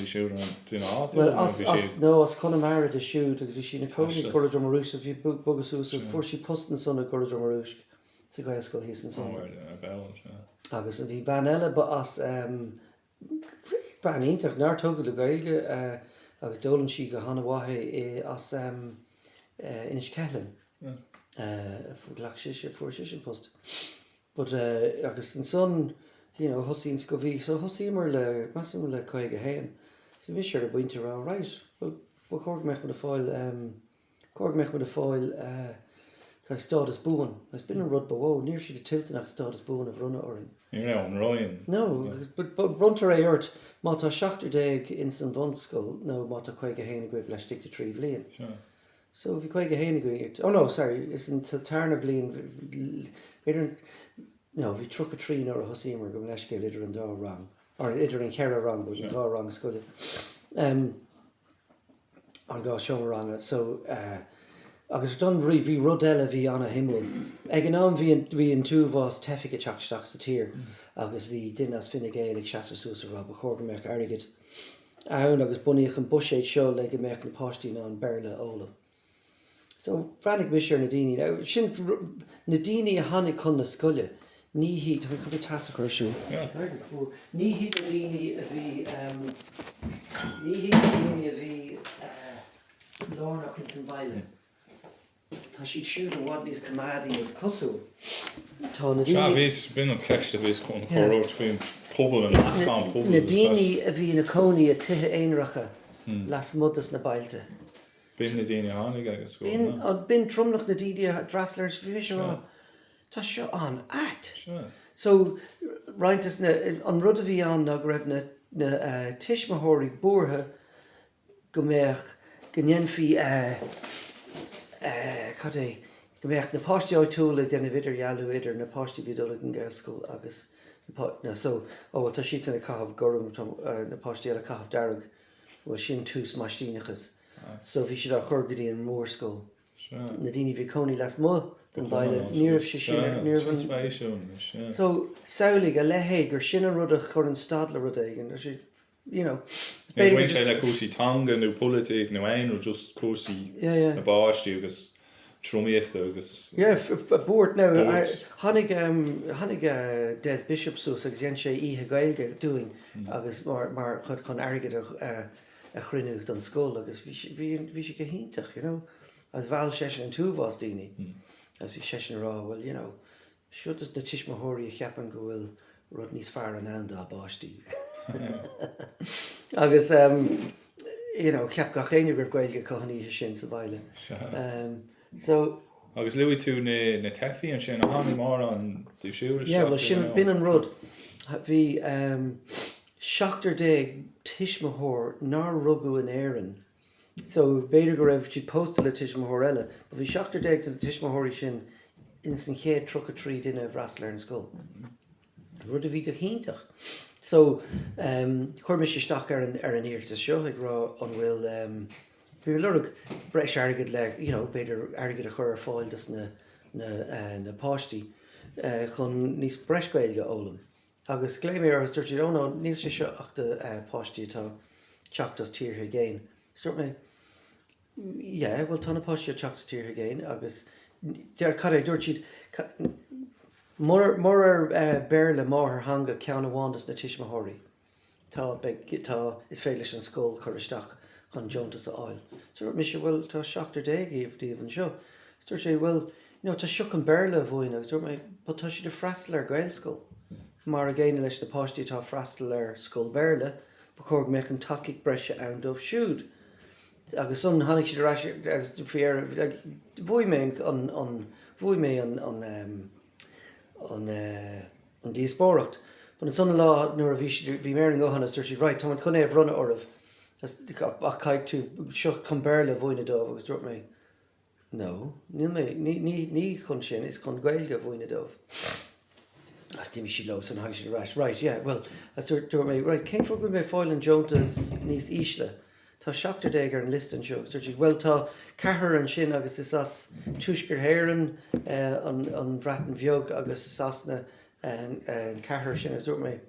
siú an duine áit nó as Conamara de siúd agus bhí sin na cóí Gordon Marús a bhí bugasús a fuair sí postan son a Gordon Marús sa Gaelscoil hí an son agus a bhí ban eile ba as banítach náirtógad le Gaeilge agus dólann si go hána wathe as inis Cellan ghlach siise fuair siise post but agus an son hosín go bhí so hosí mar le massam le chuige héan so bhí sé a buinte rá ráis chuir meich me a fáil stádas búin gus bin an rud bhó níor si de tiltanach stádas búin a bhrunna orin an roiin no bruntar é ort má tá 16 in san bhonscoil nó má tá chuige héana goibh leis stick de trí bblion so bhí chuige héana goid no sorry is an tarna bblion no, bhí tro a trí nó a hosímar go leiscéil idir an dá rang or idir an ceire rang bud an gá rang scoile an gá seom ranga so agus don bhí rud eile bhí anna himú ag an am bhí an túmhás tefiige teachsteach sa tír agus bhí duine as finna géalaigh seaasús a rab a chóirmeach airigid ann agus buíoch an buséid seo le go meach na páistí ná an beirle ólam so bhreanig mis ar na daoine sin na daoine a tháinig chun na scoile ní hí chu go tasach chuirsú ní hí go daoine a bhí lánach in san baile tá siad siúd an bhd níos commádí is cosú tá na daoine bhís bin an cleiste bhís chun choirt faoin pobl an ascán pobl na daoine a bhí na cónaí a tuthe éonracha las mudas na bailte bin na daoine tháinig agus bin tromlach na daoine draslairs bhí seo tá seo an at so roiintas an rud a bhí an ná go raibh na tiismathirí buartha go mbeadh go nnéanfaí cad é go mbeadh na páistí túla denna bhidir ealú idir na páistí bhídóla an Gaelscoil agus so tá siad sanna cahabh gom na páistí eile cahabh dearg bhfuil sin tús maistíneachas so bhí siad a churgadí an mórscoil na daoine bhí conaí las mó den baile níor sé sin so saoigh a lehéad gur sin a rud a chur an stadla rud éigen bhain sé le cúsaí tanga nó politic nó aon ó just cúsaí na báistí agus tromíochta agus búirt ná tháinig des bishopsús agus dhéan sé ihe Gaeilge dúing agus mar chud chun airgid a chruinú don scóil agus bhí sé go híntaach as bhil sé an túmhás daoine as bhí sé rá bhfuil siúd na tiismathirí a cheapan go bhfuil rud níos fearr an andá báistí agus ceap ga chéine gur Gaeilge cothnaí sin sa bhaile so Agus luí tú na tefií an sin a hána mar an tú siúr. Yeah, well, sin bin an rud. Bhí seachtar dé tiismethór ná rugú in éireann. So beidir go raibh siad postal le tiismethór eile, but bhí seachtar dé tas tiismethóirí sin in san chéad trucha trí duine bhreastal ar an scoil. Rud a bhí do chiintach. So chuir mis isteach ar an íirtas seo ag rá an bhfuil bhí lurug breis airgid le, beidir airgid a chur ar fáil dus na páistí chun níos breisgailge ólam. Agus gléimé ar dúirt siad, no, níl sé seo ach de páistí atá teachtas tíortha géin. Stúirt mé, bhfuil tána páistí teachtas tíortha géin, agus dear cadé dúirt siad, mar ar béarla máthair hanga ceann amháindas na tiismethóirí. Tá is féile leis an scóil chur isteach chun Johntas a áil. So mis bhfuil tá seachtar déag díobh an seo. Stúirt sé, well, tá seo an béarla a bhhain agus dúirt mé, but tá siad a freastal ar Gaelscoil. Mar a géine leis na páistí tá freastal ar scóil béarla, ba chóg méid an tacaigh breise ann dómh siúd. Agus son hánig siad agus bhuaigh mé an díospóireacht. But an son lá nuair a bhí mé an ggóhannas dúirt siad, right, tá chun éh runna ormh. Ach caiig tú seo chun béarla bhuaine dómh agus dúirt mé, no, ní chun sin, is chun Gaeilge bhuaine dómh. Dimi si lo san haig si right, yeah, well, as dúirt mé, right, cén fóg go mé fáil an Johntas níos ísle. Tá seachtar déag ar an list an seo. Dúirt siad, well, tá cethir an sin agus is as túisgur héireann an bhreatain bheog agus sasna an cethir sin as dúirt mé.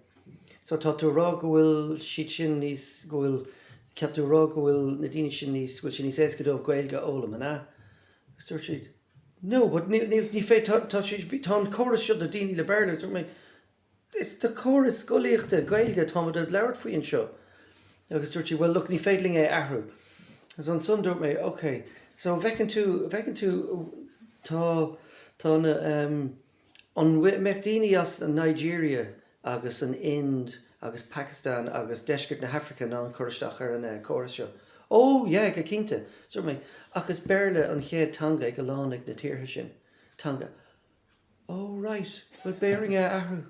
So tá tú rá go bhfuil siad sin níos go bhfuil ceapú rá go bhfuil na daine sin níos bhfuil sin níos éasca dómh Gaeilge ólam ana. Agus dúirt siad, no, but ní fé tá choras seo a daine le béarla. Dúirt mé, it's the choras scoíochta Gaeilge tá a leabhart faoin seo. Agus dúirt siad, well, look, ní féidling é ahrú. As an son dúirt mé, okay, so bhecinn tú tá an meachdaoine as an Nigeria agus an Ind agus Pakistan agus deisceart na Africa ná an choristeach ar an choras seo. Oh, yeah, go cínta. Dúirt mé, agus béarla an chéad tanga ag go lánaigh na tíortha sin. Tanga. Oh, right, well, béring é ahrú.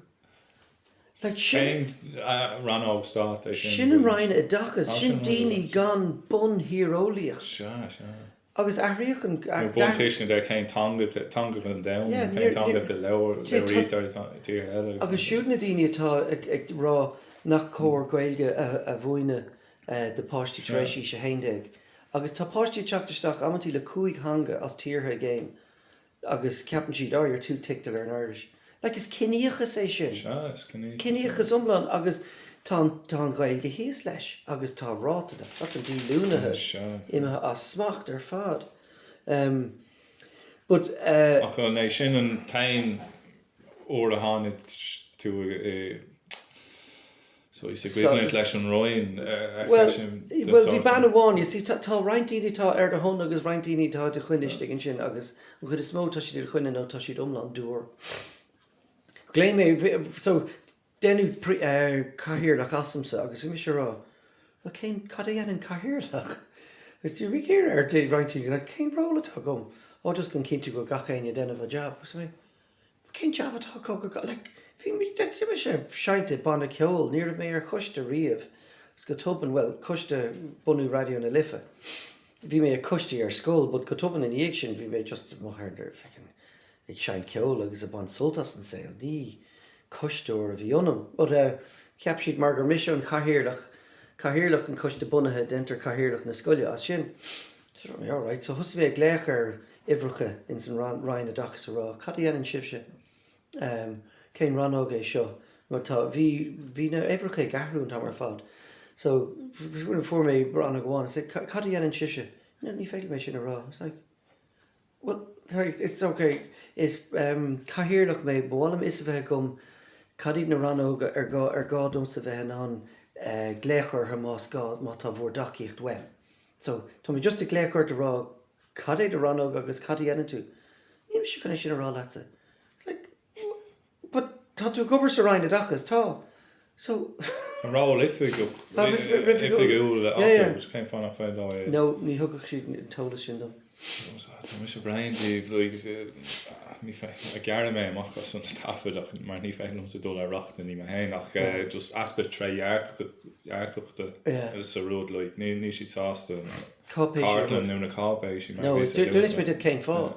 Like sin ran ó stát sin an raine a dachas sin daoine gan bun hiróliach. Se. Agus athraíoch an buntéiscin de céin tanga an dam, céin tanga go leabhar tíor eile. Agus siúd na daoine atá ag rá nach cóir Gaeilge a bhuaine de páistí tréisí sé héindeag. Agus tá páistí teachtasteach amantí le 5 hanga as tíortha géin. Agus ceapan siad you're too ticked ar an Irish. Like is cineachas é sin. Cineachas umlan agus tá Gaeilge híos leis agus tá rátada. That's an dí lúnathe. Imime as smacht ar fad. But ach né sin an tain ór a hánig tú so is equivalent leis an roin. Well, bhí ban amháin, you see, tá reintíní tá ar de hon agus reintíní tá de chuineiste in sin agus chud is mó tá siad chuine nó tá siad umlan dúr. Gléimé, so denú caihirirlach asamsa agus imi se rá, well, cén cad é an caihirirlach? Is dú rí céir ar dé reintíní, like, cén rála tá gom? Ó, just gan cinnte go gachéine denmh a job. Cén job atá go, like, bhí mi sé seinte banna ceol, níor mé ar chuiste riamh. Gus go tuban, well, chuiste bunú radio na lifa. Bhí mé a chuiste ar scóil, but go tuban in dhéag sin, bhí mé just mothir ag sein ceol agus a ban sultas an saoil. Dí chuisteúir a bhí anam. But ceap siad mar gur misisiú an caihirirlach an chuiste bunathe dentar caihirirlach na scoile as sin. So, all right, so thus bhí ag léach ar ibhreacha in san rain a dachas a rá. Cad é an sibse? Cén ranóg é seo. Mar tá bhí na ibhreacha ag ahrún tá mar fad. So, before mé bran go bháin, I said, cad é an sibse? No, ní féil mé sin a rá. It's like, well, it's okay. Is caihirirlach mé bhálam is a bheith gom cadí na ranóga ar gádum sa bheith an gléachar ha más gád má tá bhór daciíocht weim. So, tá mé just a gléachar de rá cadé de ranóga agus cadí enan tú. Ní si chuna sin a rá leta. It's like, but tá tú gobar sa rain a dachas, tá. So... rá ifigú le agus céim fannach féid lá. No, ní thugach siad tólas sin dom. Tá mis brain ní a gar mé amach san tafach mar ní fém sa dul arachta ní hé nach just aspe trehearchachta sa rud le ní si tásta Cartlan nu na cápéisi dúnis mit it céim fá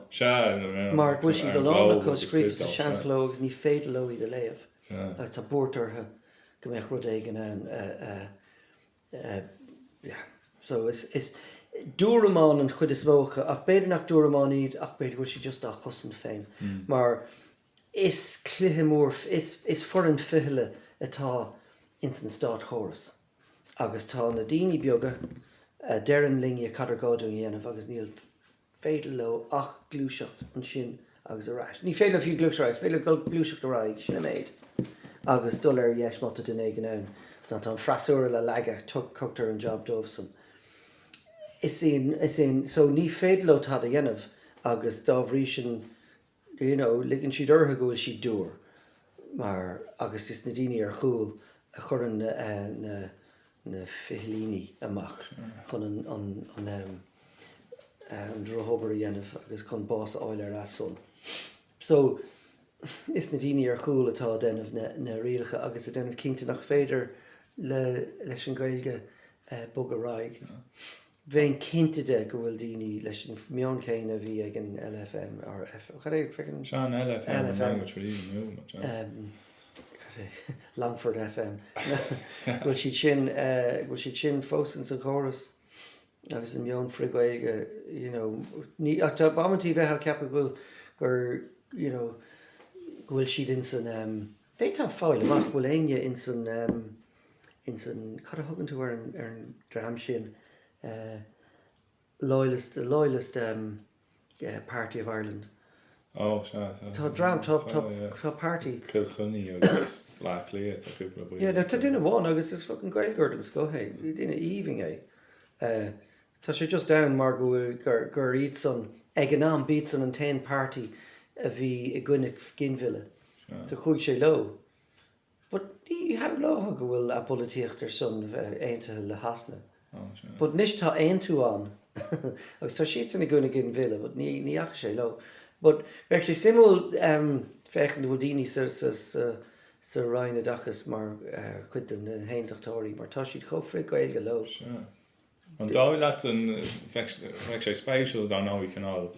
mar bhfuil si go lána coscríomh sa seanlógus ní féidir loí de léamh as tá búirtartha go méid rud éigen so is dúramán an chud is mócha ach beidir nach dúramán iad ach beidir bhfuil si just a chosan féin mar is cluiche mór is for an fihiile atá in san stát chóras agus tá na daoine beaga deran linge cadargáú dhéanamh agus níl féidir le ach glúiseacht an sin agus a ráis. Ní féidir fiú glúiseach, féidir go glúiseacht a ráig sin méid agus dul ar dhéis máta den éigen ann ná tá an frasúir le leige tuchttar an job dómhsan. Is in so ní féidir le tá a dhéanamh agus dábhrí sin ligann siad ortha go bhfuil siad dúr mar agus is na daoine ar chúl a chur na fihilíní amach chun an drohobar a dhéanamh agus chun bás áil ar asún. So is na daoine ar chúl atá déanamh na rialcha agus a déanamh cinnte nach féidir leis an Gaeilge bug a ráig. Bhéin cinnte de go bhfuil daoine leis an meán céin a bhí ag an LFM ar Sean LFM language for even Langford FM bhfuil si sin fósan sa chóras agus an meán frigaige ní ach tá bamantí bheitha ceappa bhfuil gur bhfuil siad in san détá fáil amach bhfuil aine in san cad a thugann tú ar an drám sin loyalist Party of Ireland. Tá drám tá party Kilchunní agus lachlí tá duine bháin agus is fucking Gaelgord an scothé duine íhing é tá sé just down mar gur iad san ag an ná bíd san an 10 party a bhí i gcuinnig ginmhile sa chuig sé lo but ní ha látha go bhfuil a polítíocht ar son aontathe le hasna but níos tá aon tú an agus tá siad san i gcuinnig ginmhile but ní ach sé lo but actually simú fechan bhfuil daoine sa Ryan dachas mar chuid an héintachtóirí mar tá siad chomhfric Gaeilge lo. An dá leat an feic sé spéisiúil dá ná canál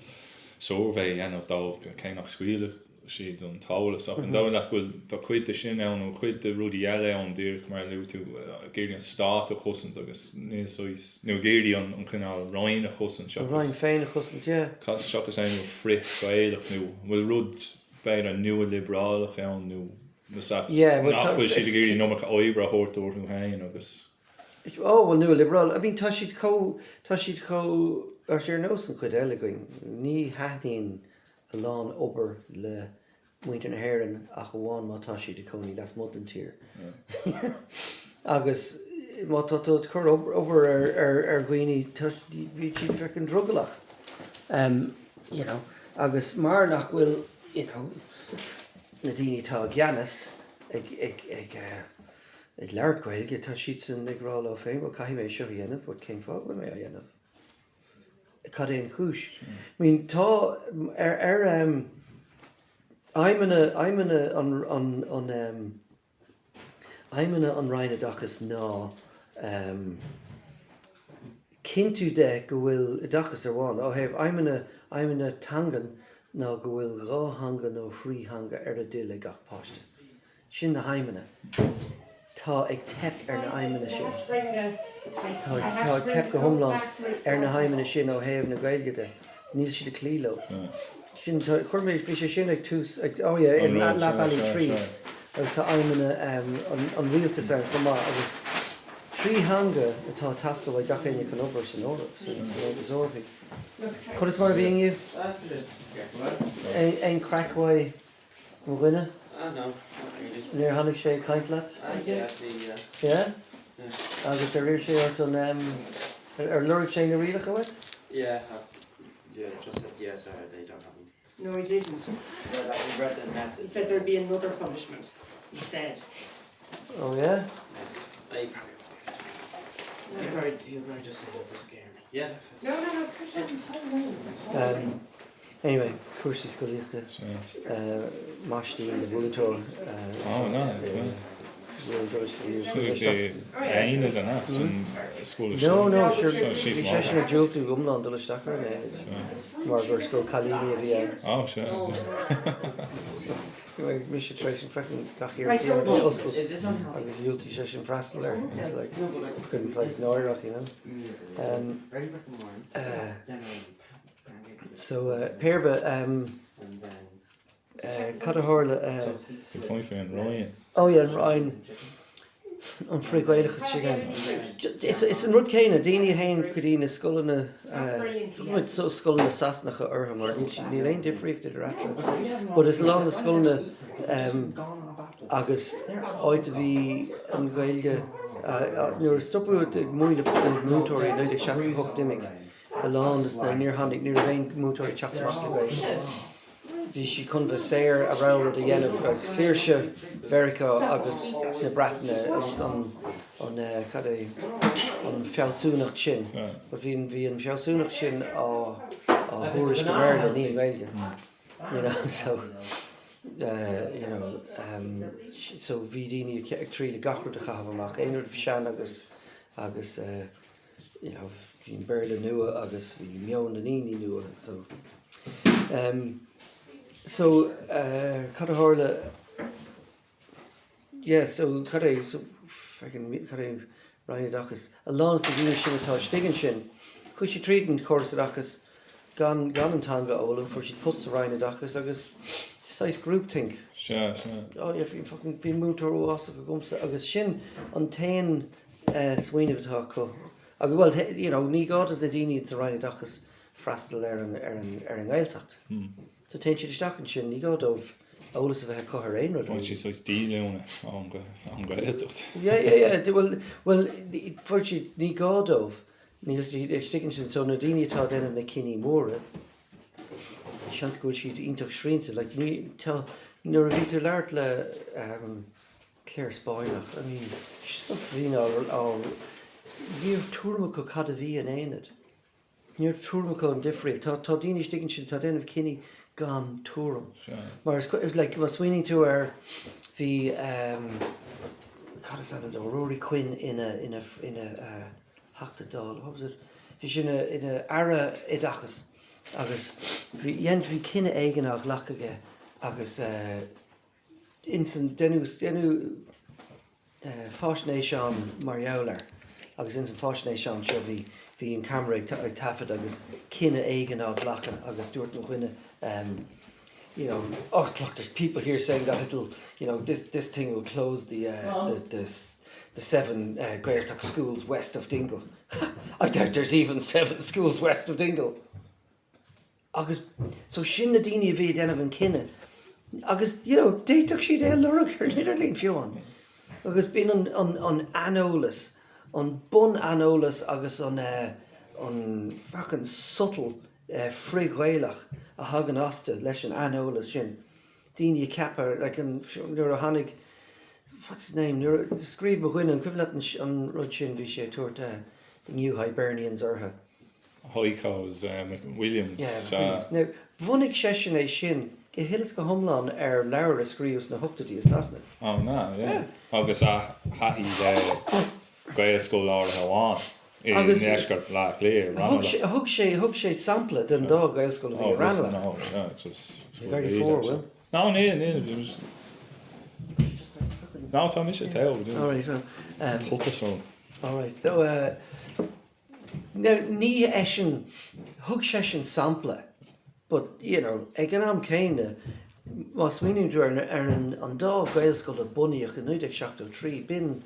survey anmh dámh cé nach scuile siad an tálas ach an dá leat bhfuil tá chuid de sin ann ó chuid de rudí eile an dúr mar leú tú géirí an stát a chosint agus nó géirí an canál Ryan a chosint Ryan féin a chosint, Cá seachas é frith gaéilech nó bhfuil rud beir an nua liberálach ann nó nachfuil siad géirí nó oibre thuirtúir nó hain agus well nu liberal I mean tá siad có ar sé nó an chud eile going ní haithnín a lán obair le muinte na hhéireann a go bháin má tá siad a coní las mud an tír agus má tá chur obair ar ghaoine bhí siad fecin drugalach agus mar nach bhfuil na daoine tá gceannas ag leabhar Gaeilge tá siad san ag rá lá féin bh caiim é seo dhéanamh bud céim fág mé a dhéanamh cad éon chúis. I mean tá aimimena an Ryan dachas ná cinntu de go bhfuil i dachas ar bháin ó hebh aimimena tangan ná go bhfuil ráthanga nó phríthanga ar a duile gach páiste. Sin na haimimena. Tá ag tep ar na aimimena sin. Tá ag tep go thomláin ar na haimimena sin ó thaobh na Gaeilge de. Níl siad a clíló. Sin chuirméid fi sé sin ag tús in Lapalley Tree agus tá aimimena an rialtas ar chumá agus tríthanga atá tastal ag gachéine can obair san órap san orthaí. Chud is mar bhíon you? Ein crackway mo bhuine? No, not really. Near hannig sé kaint leat? Yeah? Agus ar sé ort an ar lurig sé na rialach away? Yeah, just said yes, they don't have them. No, he didn't. Yeah, that we read the message. He said there'd be another punishment instead. Oh yeah? He'll probably just say that to scare me. Yeah, Anyway, cuairsaí scoilíochta, máistí na bhúlatóir. Oh, no. Aine gan san school. No, sure. She's Bhí sé sin na dúiltú gomlán do leisteachar mar gur scoil Ceoltóir a bhí ann. Oh, sure. Mi sé treéis sin frecin gachíar Right, so oscail is this on? agus dúiltí sé sin freistal ar. It's like chun sláis náireach, you know. Ready for the morning. So, Pearba, cad a hála... The point for Ryan. Oh yeah, Ryan. An freigaileachas sé gan. Is an rud céine, daoine hain go dtíine scoilna so scoilna sasnacha ortha mar ní léon difríocht idir atra. But is lá na scoilna agus áid a bhí an gailge nuair stopú múile mútóirí 1968 dimig a lán is na níorhannig níor bhéin mútóirí teachtamach le gailge. Bhí si chunbh séir a rá a dhéanamh ag saoirse Verica agus na Breataine an fealsúnach sin. But bhí an fealsúnach sin á thuairis go Merle ní gailge. You know, so so bhí daoine ag trí le gachar a chahabh amach. Éonar sean agus bhín Berle nua agus bhí meon na níní nua. So cad a hála Ryanadachas a lán sa bhíine sin atá stigan sin chuir sé trídan córasadachas gan an tanga ólam for si post Ryanadachas agus sais groupthink. Sure. Oh, yeah, fucking bhí mútar ó as go gomsa agus sin an tain swainmhtá có. Agus well, ní gádas na daoine sa Ryanadachas freastal ar an gailtacht. So tein si isteachchan sin ní gádómh ólas a bheith cothar aon rud. Bhain si so stíleúna an gailtacht. Yeah. Well, fuir si ní gádómh níl sticken sin so na daoine atá déanamh na cinní móra. Sean gúil siad ionach srianta, like nuair a bhítar leart le Claire Spáinach. I mean, stuff bhín á níor túrma go cad a bhí an éad. Níor túrma go an difriúil. Tá daoine sticken sin tá déanamh cinní gan túram. Maar it's like was swinging to her the Rory Quinn in a Hakta Dal. What was it? She's in a Ara Edachas. Agus yent vi kinne eigenach lachige agus insen denu fascination Mariauler agus insen fascination sure vi in camera tafed agus kinne eigenach lacha agus duurt nog winne. There's people here saying that it'll, this thing will close the 7 Gaeltacht schools west of Dingle. I doubt there's even 7 schools west of Dingle. Agus, so sin na daoine a bhí déanamh an cinenne. Agus, déiteach siad é lurach ar nidirlín fiúan. Agus bín an anolalas, an bun anolalas agus an fucking subtle freighailach a hagan asta leis an anolalas sin. Daoine capar, like nuair a tháinig, what's his name? Nuair a scríb a ghuiine an cuimhneat an rud sin bhí sé tuairt the New Hibernians ortha. Holycows, Williams. Now, bhunig sé sin é sin, go hilas go thomláin ar leabhar a scríos na hochtadí is lasna. Oh, no, yeah. Agus a hathí Gaelscoil áir Hawan. Agus neisgart lá léir. Thug sé sampla den dá Gaelscoil a bhí ranla. No, it's just... Gardy 4, well? No, no. No, tá mis sé teo. All right. Thuchasón. All right. So, now, ní eisian, thug sé sin sampla, but, ag an am céine, más miniú ar an dá Gaelscoil a buníoch in 1973, bin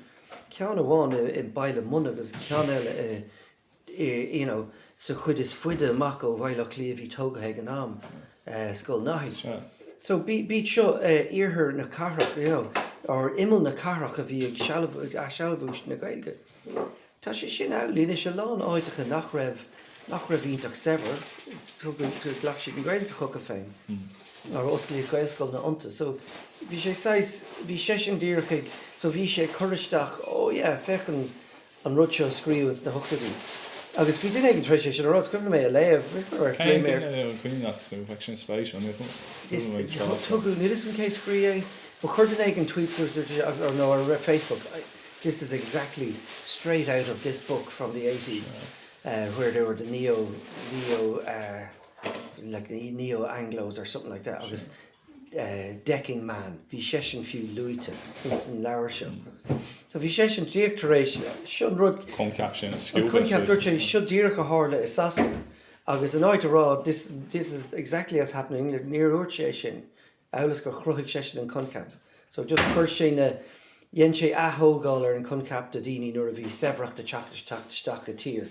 ceann amháin I baile mun agus ceann eile, sa chud is fuide amach ó bhailech léomhí tóga ag an am Scoil Nathí. So, bí seo iarthar na carach, or imil na carach a bhí ag sealbhúis na Gaeilge. Tá sé sin áilín is sé lán áitecha nach raibh ítach sever, tu glach si an Gaeilge chuca féin, ar oscailí Gaelscoil na ionta. So, bhí sé sin díreach, so bhí sé choristeach, fechan an rutse scríúins na hochtaí. Agus bhí duine ag an tríise sin rás cumna mé a léamh Céim chuoine bheith sin spéis an tugu ní is an cé scrí é but chuirn ag an tweets or no or Facebook. This is exactly straight out of this book from the 80s where there were the like the neo-Anglos or something like that. Agus decking man bhí sesin fiú luite in san leabhar seo. So bhí sesin díachtaréis sin rud Concap sin sciúil. Concap dúirt sé seo díreach a hála is sasna. Agus an áit rá this is exactly as happening níor úirt sé sin eolas go chruthigh sé sin an concap. So just chuir sé na dhéann sé athógáil ar an concap de daoine nuair a bhí severeacht de teachtasteach a tír.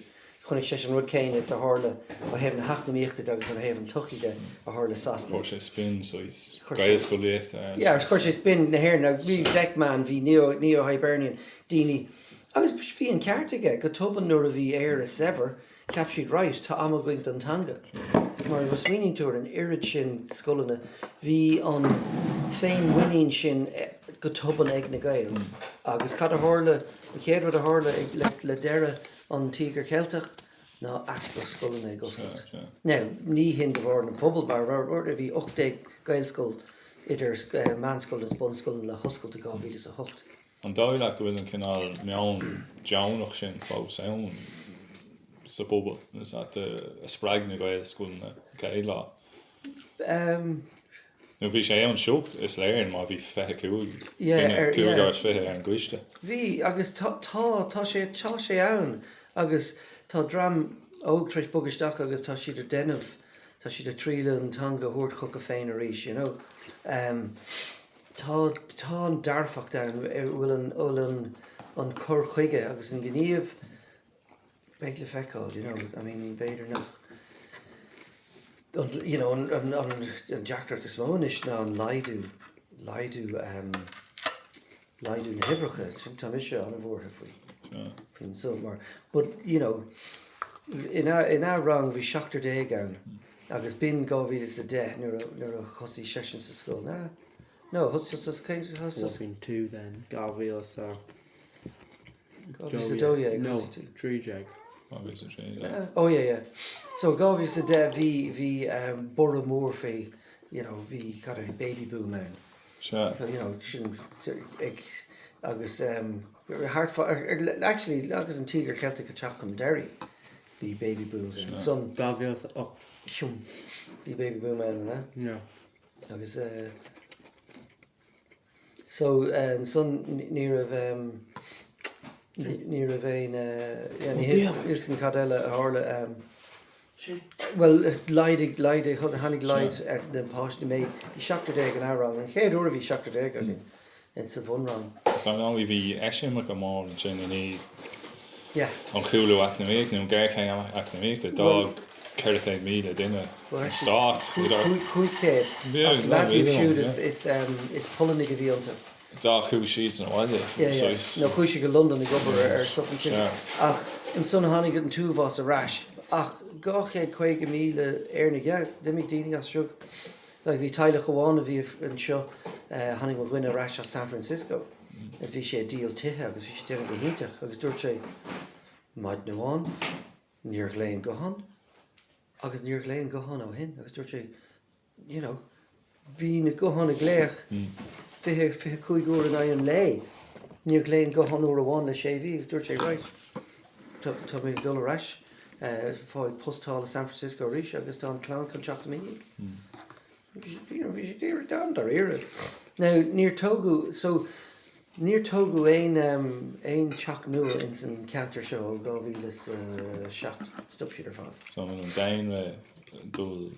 Chunig sé an rud céine is a hála a hebh na hachnaíochta agus an hebh an tuchiide a hála sasna. Chuir sé spin so is Gaelscoil léachta. Yeah, chuir sé spin na hair na bhí Beckman bhí neo-Hibernian daoine. Agus bhí an ceartaige go tuban nuair a bhí air a sever captured right tá amaghaint an tanga. Mar was swinging to an irid sin scoilna bhí an féin winning sin go tuban ag na Gael. Agus cad a hála an céad rud a hála ag le deire an tígur Ceoltóir ná aspa scoilna ag oscailt. Now, ní hin de bhar na pobl bar a bhí 8 Gaelscoil idir manscoil is bunscoil le hoscailt a gábhí is a hocht. An dáile go bhfuil an cinál meán deannach sin fás ann sa bobal is at a spraig na Gaelscoil na Gaelá. Nu bhí sé an seocht is léirn má bhí fethe cúig. Cúig fethe an gcuiste. Bhí agus tá sé ann agus tá dram ógtreis bugisteach agus tá siad a denmh tá siad a tríle an tanga thuirt chuc a féin a rís, you know. Tá an darfacht an bhfuil an chur chuige agus an gníomh beag le feicáil, you know, I mean, beidir nach you know, an deachtar is mónis ná an laidú na hibrecha sin tá mise an a bhórtha faoin sulmar. But, you know, in our rang bhí 7 ann agus bin gábhí is a 10 nuair a chosí sesin sa scóil. No, hustas been 2 then. Gábhí sa dóia. No, 3 jag. Oh yeah. So gábhí sa 10 bhí bora mór fé, you know, bhí got a baby boom man. Sure. So, you know, agus actually agus an tígur Celtic a teachcom Derry bhí baby boom man. Son Gábhí bhí baby boom man, yeah. Agus so an son near of bhéin is an cadile a hála well leidig hannig leid at the post mé í 7 an árán an chéad uair bhí 7 agin in sa bhunrán. Tá ná bhí eisiim go má an sin in an chuúlú acnaméic nó gaiirché acnaméic a dá 40,000 duine an start. Cúicéad. Matthew Feud is pulling a bhíonta. Dá chuú siad an bhaile. No chuise go London i gobar ar something sin. Ach, in son hánig an túbhás a ráis. Ach, 250,000 airnig, dimig daoine as siúg. Like bhí Tyler Choháin a bhí an seo hánig go gine ráis a San Francisco. Is bhí sé díal tithe agus bhí sé déanana go hínteach agus dúirt sé maid nóháin, níor léon go hon. Agus níor léon go hon ó hin agus dúirt sé, you know, bhí na go hon a gléach fiche cúig an an lé. Níor léon go hon uair amháin le sé bhí agus dúirt sé right. Tá mé dul ráis fáid postáil a San Francisco rís agus tá an clán chun teachta mí. Bhí sé déir dam dar éire. Now, níor tógu ein teach nua in san cantar seo gábhíle seacht stop siad ar fád. So an dain dul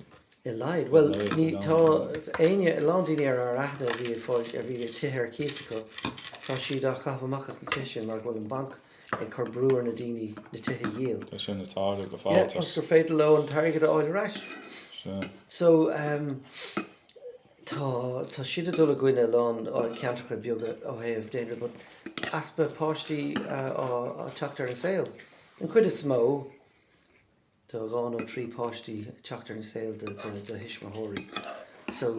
I lied. Well, ní tá aine landíine ar aithne bhí fáid a bhí tithe císacha tá siad a chafamachchas na tiise mar bhfuil an banc ag chur brúar na daoine na tithe díal. Tá sin natála go Yeah, fáiltas. os gur féidir le an targad áil ráis. So, tá siad a dul a gcuine lán á ceantracha beaga ó héamh déanra, but aspa páistí á teachtar an saoil. An cuid is smó tá rán ó 3 páistí teachtar an saoil de hisismathirí. So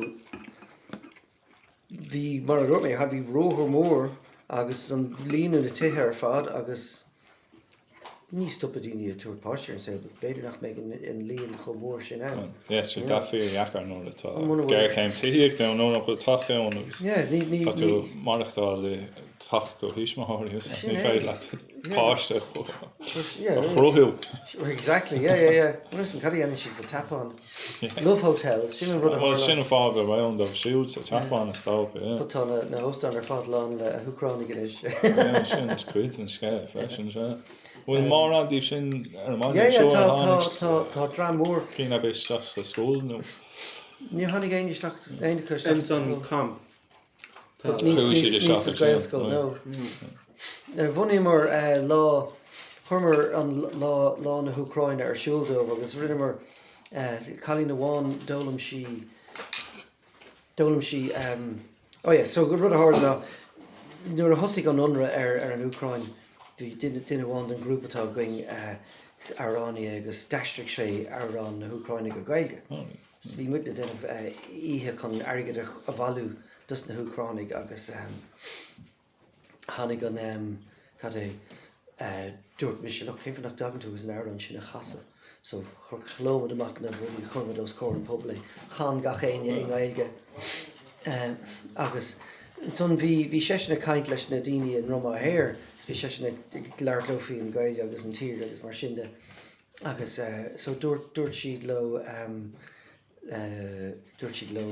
bhí mar a ruirmé ha bhí róthar mór agus an líonú na tithe ar fad agus ní stop daoine túir páiste sé, beidir nach méid an líon chomór sin an. Yeah, so that fear yakar no the talk. Muna Gar bhfuil- came tiig down no go talk on us. Yeah, ní Tatu marachtal the talk to hishmahori us. Ni fail at pasta. yeah, Chrohill. exactly, yeah. Listen, Caddy and she's a tap on. Love hotels. She remember Well, sin fog around of shields a tap on a stop, yeah. put on a host on her fadl on who chronic it is. Yeah, sin is quid and scare fresh and so. Well, more on deep sin man Yeah, show tá dra mór. Keen a bit stuff the school no. Ní hannig éine staach éine chu It's on com. Gaelscoil, no. Bhunni mar lá chumar an lá na Húcráine ar siúldómh agus rinne mar chalí na bháin dólam sí so go rud a hard ná nuair a thosaigh an unra ar an Úcráin duine bháin an grúpatá going Aránaí agus daistric sé Arán na Húcráine go Gaeilge. So bhí muid denmh ihe chun airgad a bhallú dus na Húcránig agus hánig an cad é dúirt mis nach chéim nach dagan tú agus an Arán sin na chasa. So chur chlómad amach na bhfuil chumad os cór an pobla chan gach éine in Gaeilge. Agus son bhí sé na caiint leis na daoine an Roma Hair, bhí sé na leir lofií an Gaeilge agus an tír agus mar sinnde. Agus so dúirt siad lo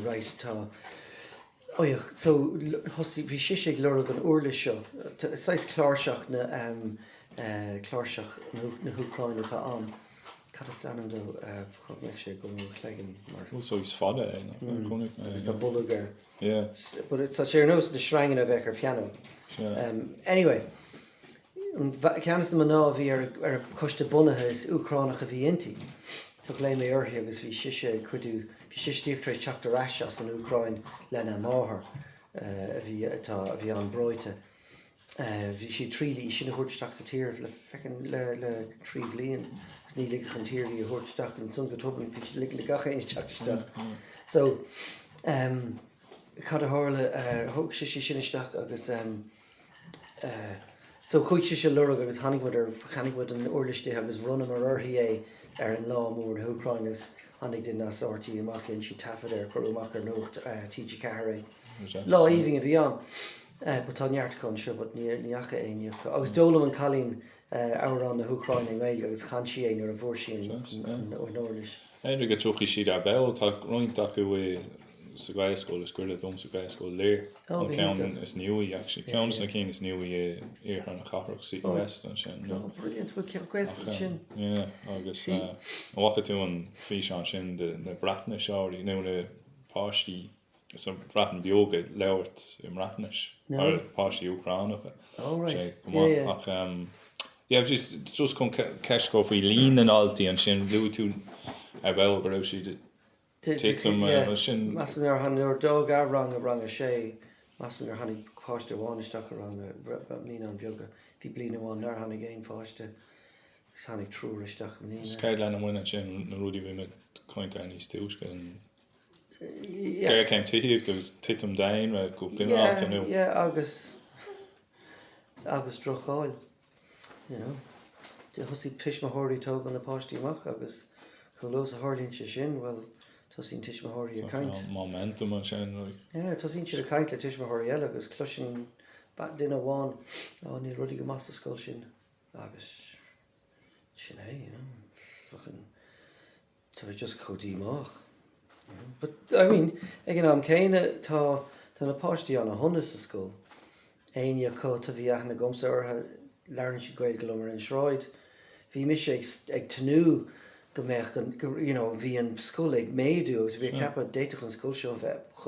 right tá so hosí bhí si le an uirla seo sais chláirseach na Húcráine tá an Cad anam do chud me sé go chléigen mar Also is fada is the bulgar. Yeah. But it's such a nose the shrine of Ecker piano. Anyway, canis na ná bhí ar costa bunathe is Ucránach a bhí inti. Tá lé mé orthe agus bhí siise chuidú bhí siistíochttar teachtar as an Ucráin lena máthair a bhí an broite. Bhí si trílí sin thuirteach sa tír le fecin le trí bblion s ní lig an tíirí a thuirteach an sun go tuban bhí si lig le gachéine teachtarteach. So cad a hála thug si sin isteach agus so chuid si se lurg agus chanigmid an uirliste agus runna mar orthaí é ar an lá mór na Húcráin is hannig din nas ortaí amach in si tafad ar chuúach ar nócht TG Cahare. Lá íhing a bhí an. But tá neartacán seo, but níacha éine. Agus dólam an chalín ára na Húcráin in Gaeilge agus chan si éine ar a bhór sin an orlis. Éidir go tuchaí siad ar bell tá roiint acu sa Gaelscoil is cuireadh dom sa Gaelscoil léir. An ceann is nniuí actually. Ceann na cín is nniuí ar an chafrach sí west an sin. Brilliant, bhfuil ceann Gaelscoil sin. Yeah, agus wacha tú an fís an sin de bratna seáirí nó na páistí is an bratan bioga leabhart im ratnis ar páistí Ucránacha. Oh, right. Yeah, just chun ceis go faoi lín an altaí an sin luú tú ar bell go raibh siad Titum sin Masan ar han ar dog a rang a sé Masan ar hannig páiste bháinisteach rang lína an bioga hí blin bháin ar hannig géin fáiste gus hannig trúiristeach lína. Scaid lena muine sin na rudí bhí mit cointe níos túisce Gair céim tuíoh agus titum dain ra go gimráta nu. Yeah, agus drochaáil. De hosí pismathirí tóg an na páistí amach agus cholós a hálíonn sé sin, well Tosín tismathirí a caint. Momentum an sin. Yeah, tosín siad a caint le tismathirí eile agus cluisin duine bháin níl rudí go mas a scoil sin agus sin é, fucking tá just chodí amach. But I mean, again, am céine tá na páistí an a hondas a scoil. Éine có tá bhí aithna gomsa ortha learn si Gaeilge lumar an sráid. Bhí mis ag tanú go meach bhí an scoil ag méadú agus bhí ceappa déiteach an scoil seo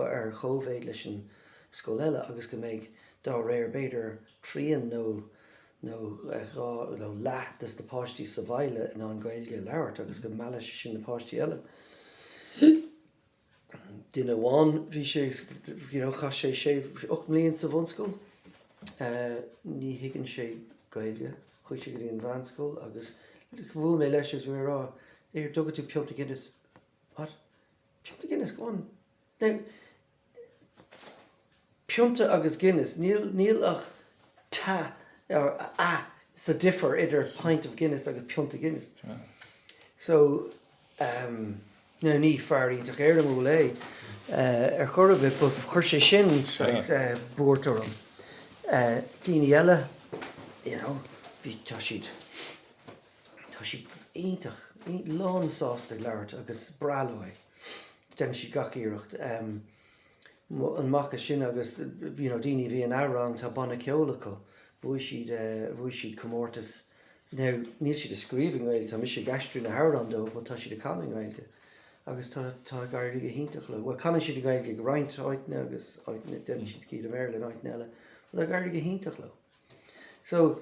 ar chomhéid leis an scoil eile agus go méid dá réir beidir tríon nó leat is na páistí sa bhaile in an Gaeilge leabhart agus go meala sin na páistí eile. Duine bháin bhí sé chas sé 8 mbliain sa bhunscoil. Ní higann sé Gaeilge, chuid sé go dtí an bhanscoil agus bhfuil mé leis is bhí rá dogad tú peolta Guinness. What? Peolta Guinness, go on. Now, peolta agus Guinness, níl ach ta ar so differ idir pint of Guinness agus piont of Guinness. Yeah. So, no ní fearítach éir mú lé chur bit, but chuir sé sin búirtar an. Daoine eile, bhí tá siad iontach, lán sásta leabhart agus bralóid. Den siad gach iirecht. An macha sin agus, daoine bhí an árang tá banna ceolacha, bhui siad comórtas. Now, níl siad a scríbhing gael, tá mis sé gastrú na hárandó, but tá siad a caning gaeilge. Agus tá gairigh a hintach le. Well, canan siad a gaeilge go roint áitne agus áitne, den siad cíad a Maryland áitne eile, but tá gairigh a hintach le. So,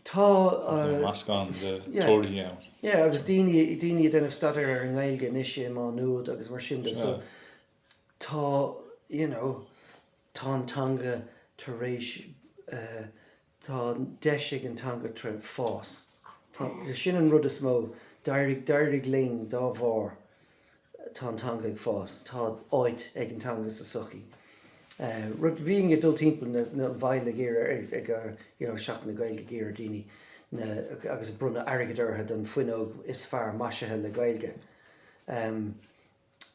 tá... Mascán de tóirí out. Yeah, agus daoine den of stadar ar an gaeilge níos má nuad agus mar sin de. So, tá, tá an tanga tar rééis tá deisig an tanga tre fás. Tá sin an rud is mó, dairig ling dá bhár tá an tanga ag fás, tá áit ag an tanga sa sochi. Rud bhíon adult timp na bhaile géir ag seach na gailge géir daoine agus a brunna airgadortha den fuinóg is fear maisithe le gailge.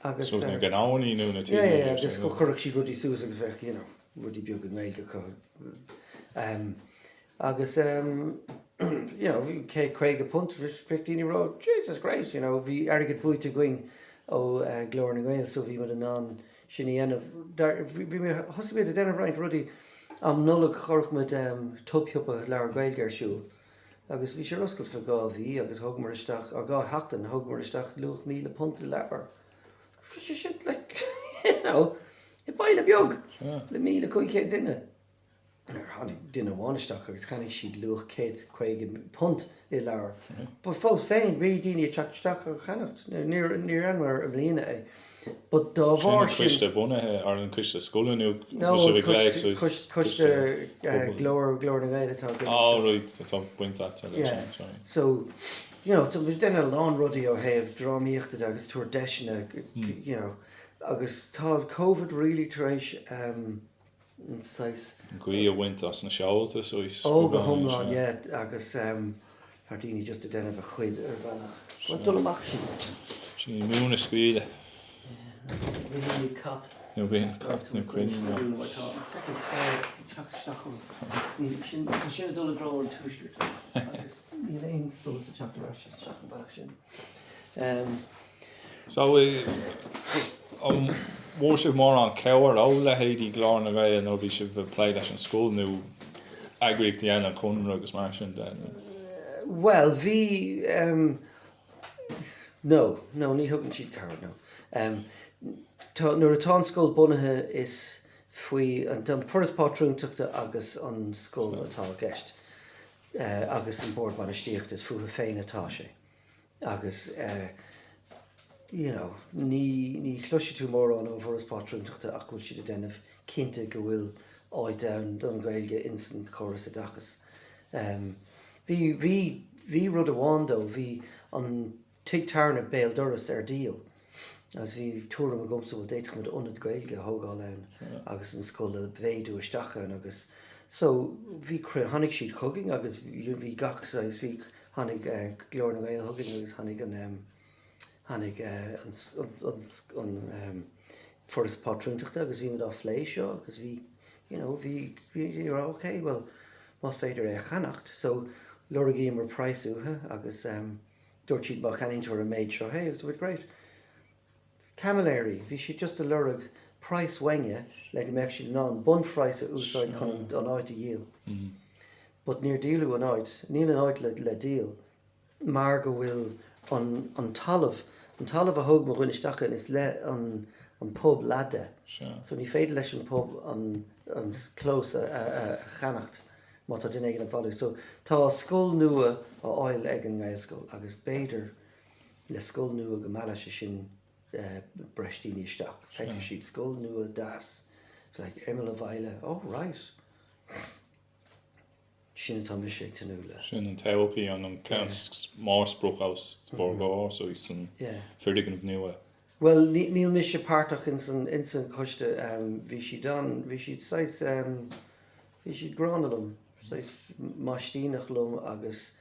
Agus so na gnáí nó na tíine. Agus go chuireach sí rudí sús agus bheith, rudí beag an gailge chu. Agus, bhí cé punt, Victini Road, Jesus Christ, bhí airgad buite going ó glóir na gail, so bhí me an ná sinna dhéanamh. Bhí me hosbéid a déanamh roint rudí am nullag chorch med tubhiopa lear gailge ar siúl. Agus bhí sé roscail fa gá bhí agus thug mar isteach, ar gá heachtain thug mar isteach luach míle punt leabhar. She should, I baile beag le míle chuig duine. Hannig duine bháineteach agus chanig siad luach céad chuig punt I leabhar. But fós féin rí daoine teachteach a chanacht níor anmar a bhíine é. But dá bhar sin... Cuiste bunathe ar an cuiste scolanú cuiste glóir na gaile tá. Right, tá buinte so, tá denna lán rudaí ó thaobh drámaíochta agus túair deisina, agus tá COVID really tar éis Gui a bhaint as na seolta so is go thomláin, agus thar daoine just a déanamh a chuid ar bhenach. What dul amach sin? Sin múna scuile. Bhí cat. No bhíon cat na Cluainín. Sin dul a drá an túisgurt. Agus níl éon solas a teachtar ar seach bailach sin. So mór sibh mór an ceabhar ó le héadí glár na gaile nó bhí sibh pléid leis an scúl nó agrigh déanana chun agus mar sin den. Well, bhí no, ní thugann siad carr no. Nuair atá an scúl bunathe is faoi an furas pátrúnteachta agus an scúl atá gceist. Agus an bord banistíocht is fuaithe féin atá sé. Agus ní chluise tú mór an ó furas pátrúnteachta ach bhfuil siad a déanamh cinnte go bhfuil áid don gailge insan choras a dachas. Bhí rud amháin dó, bhí an tigtarna béal doras ar díal. As bhí túram a gomsa bhfuil déitach mud ionad gailge thógáil ann agus an scoil a bhéadú isteachán agus. So bhí tháinig siad chugging agus bhí gach is bhí tháinig glóir na gail thugging agus tháinig an furas pátrúnteachta agus bhí mud á phléis seo agus bhí okay, well, más féidir é chanacht. So Laura gave mar price uha agus dúirt siad ba chanintear a méid seo, hey, it was great. Camilleri, bhí siad just a lurag price wenge le go meach siad an bun price a úsáid chun an áit a díal. But níor díalú an áit, níl an áit le díal, mar go bhfuil an talamh a thug mar ghuiineasteach is le an pub lada. So ní féidir leis an pub an clós a chanacht. Má tá duine ag an bhú. So tá scúl nua á áil ag an Gaelscoil agus béidir le scúl nua go mala sé sin breistíní isteach. Feiceann siad scúl nua das. It's like Emil a bhaile, oh right. Sin atá mis ag tanú le. Sin an teochaí an máspruch aus Borgá so is an firdigan nua. Well, níl mis sé páirteach in san chuiste bhí siad gránalum. sais máistínach lom agus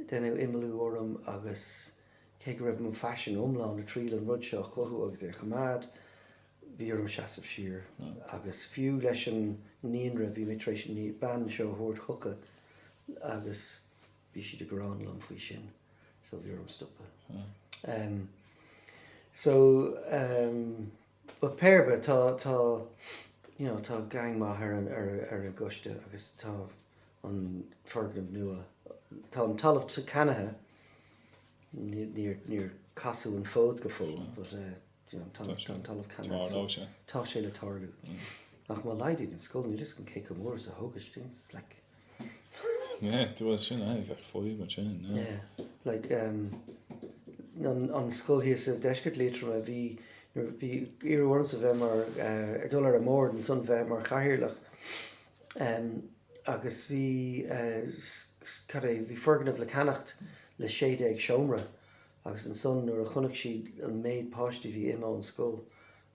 den immelú orm agus ke raibh man fashion omlá na trí an rud seo choú agus chamaad bhí orm seaamh sir agus fiú leis an níonra bhí mitrééis ní ban seo thuirt chucha agus bhí si de gorán lom faoi sin so bhí orm stoppe. But Perbe tá gang maithair ar a guiste agus tá an fergnam nua. Tá an talamh canathe níor casú an fód go fó, but tá an talamh canathe tá sé le tarlú. Ach má leidí an scoil ní just an cé go mór a thugus things like tú sin bheith foioi mar sin. Like an scoil hí a deisgurt Liatroma bhí iarúhaint a bheith mar dul a mór an son bheith mar chahirirlach agus bhí ferganmh le canacht le 16 seomra agus an son nuair a chunach siad an méid páistí bhí imá an scoil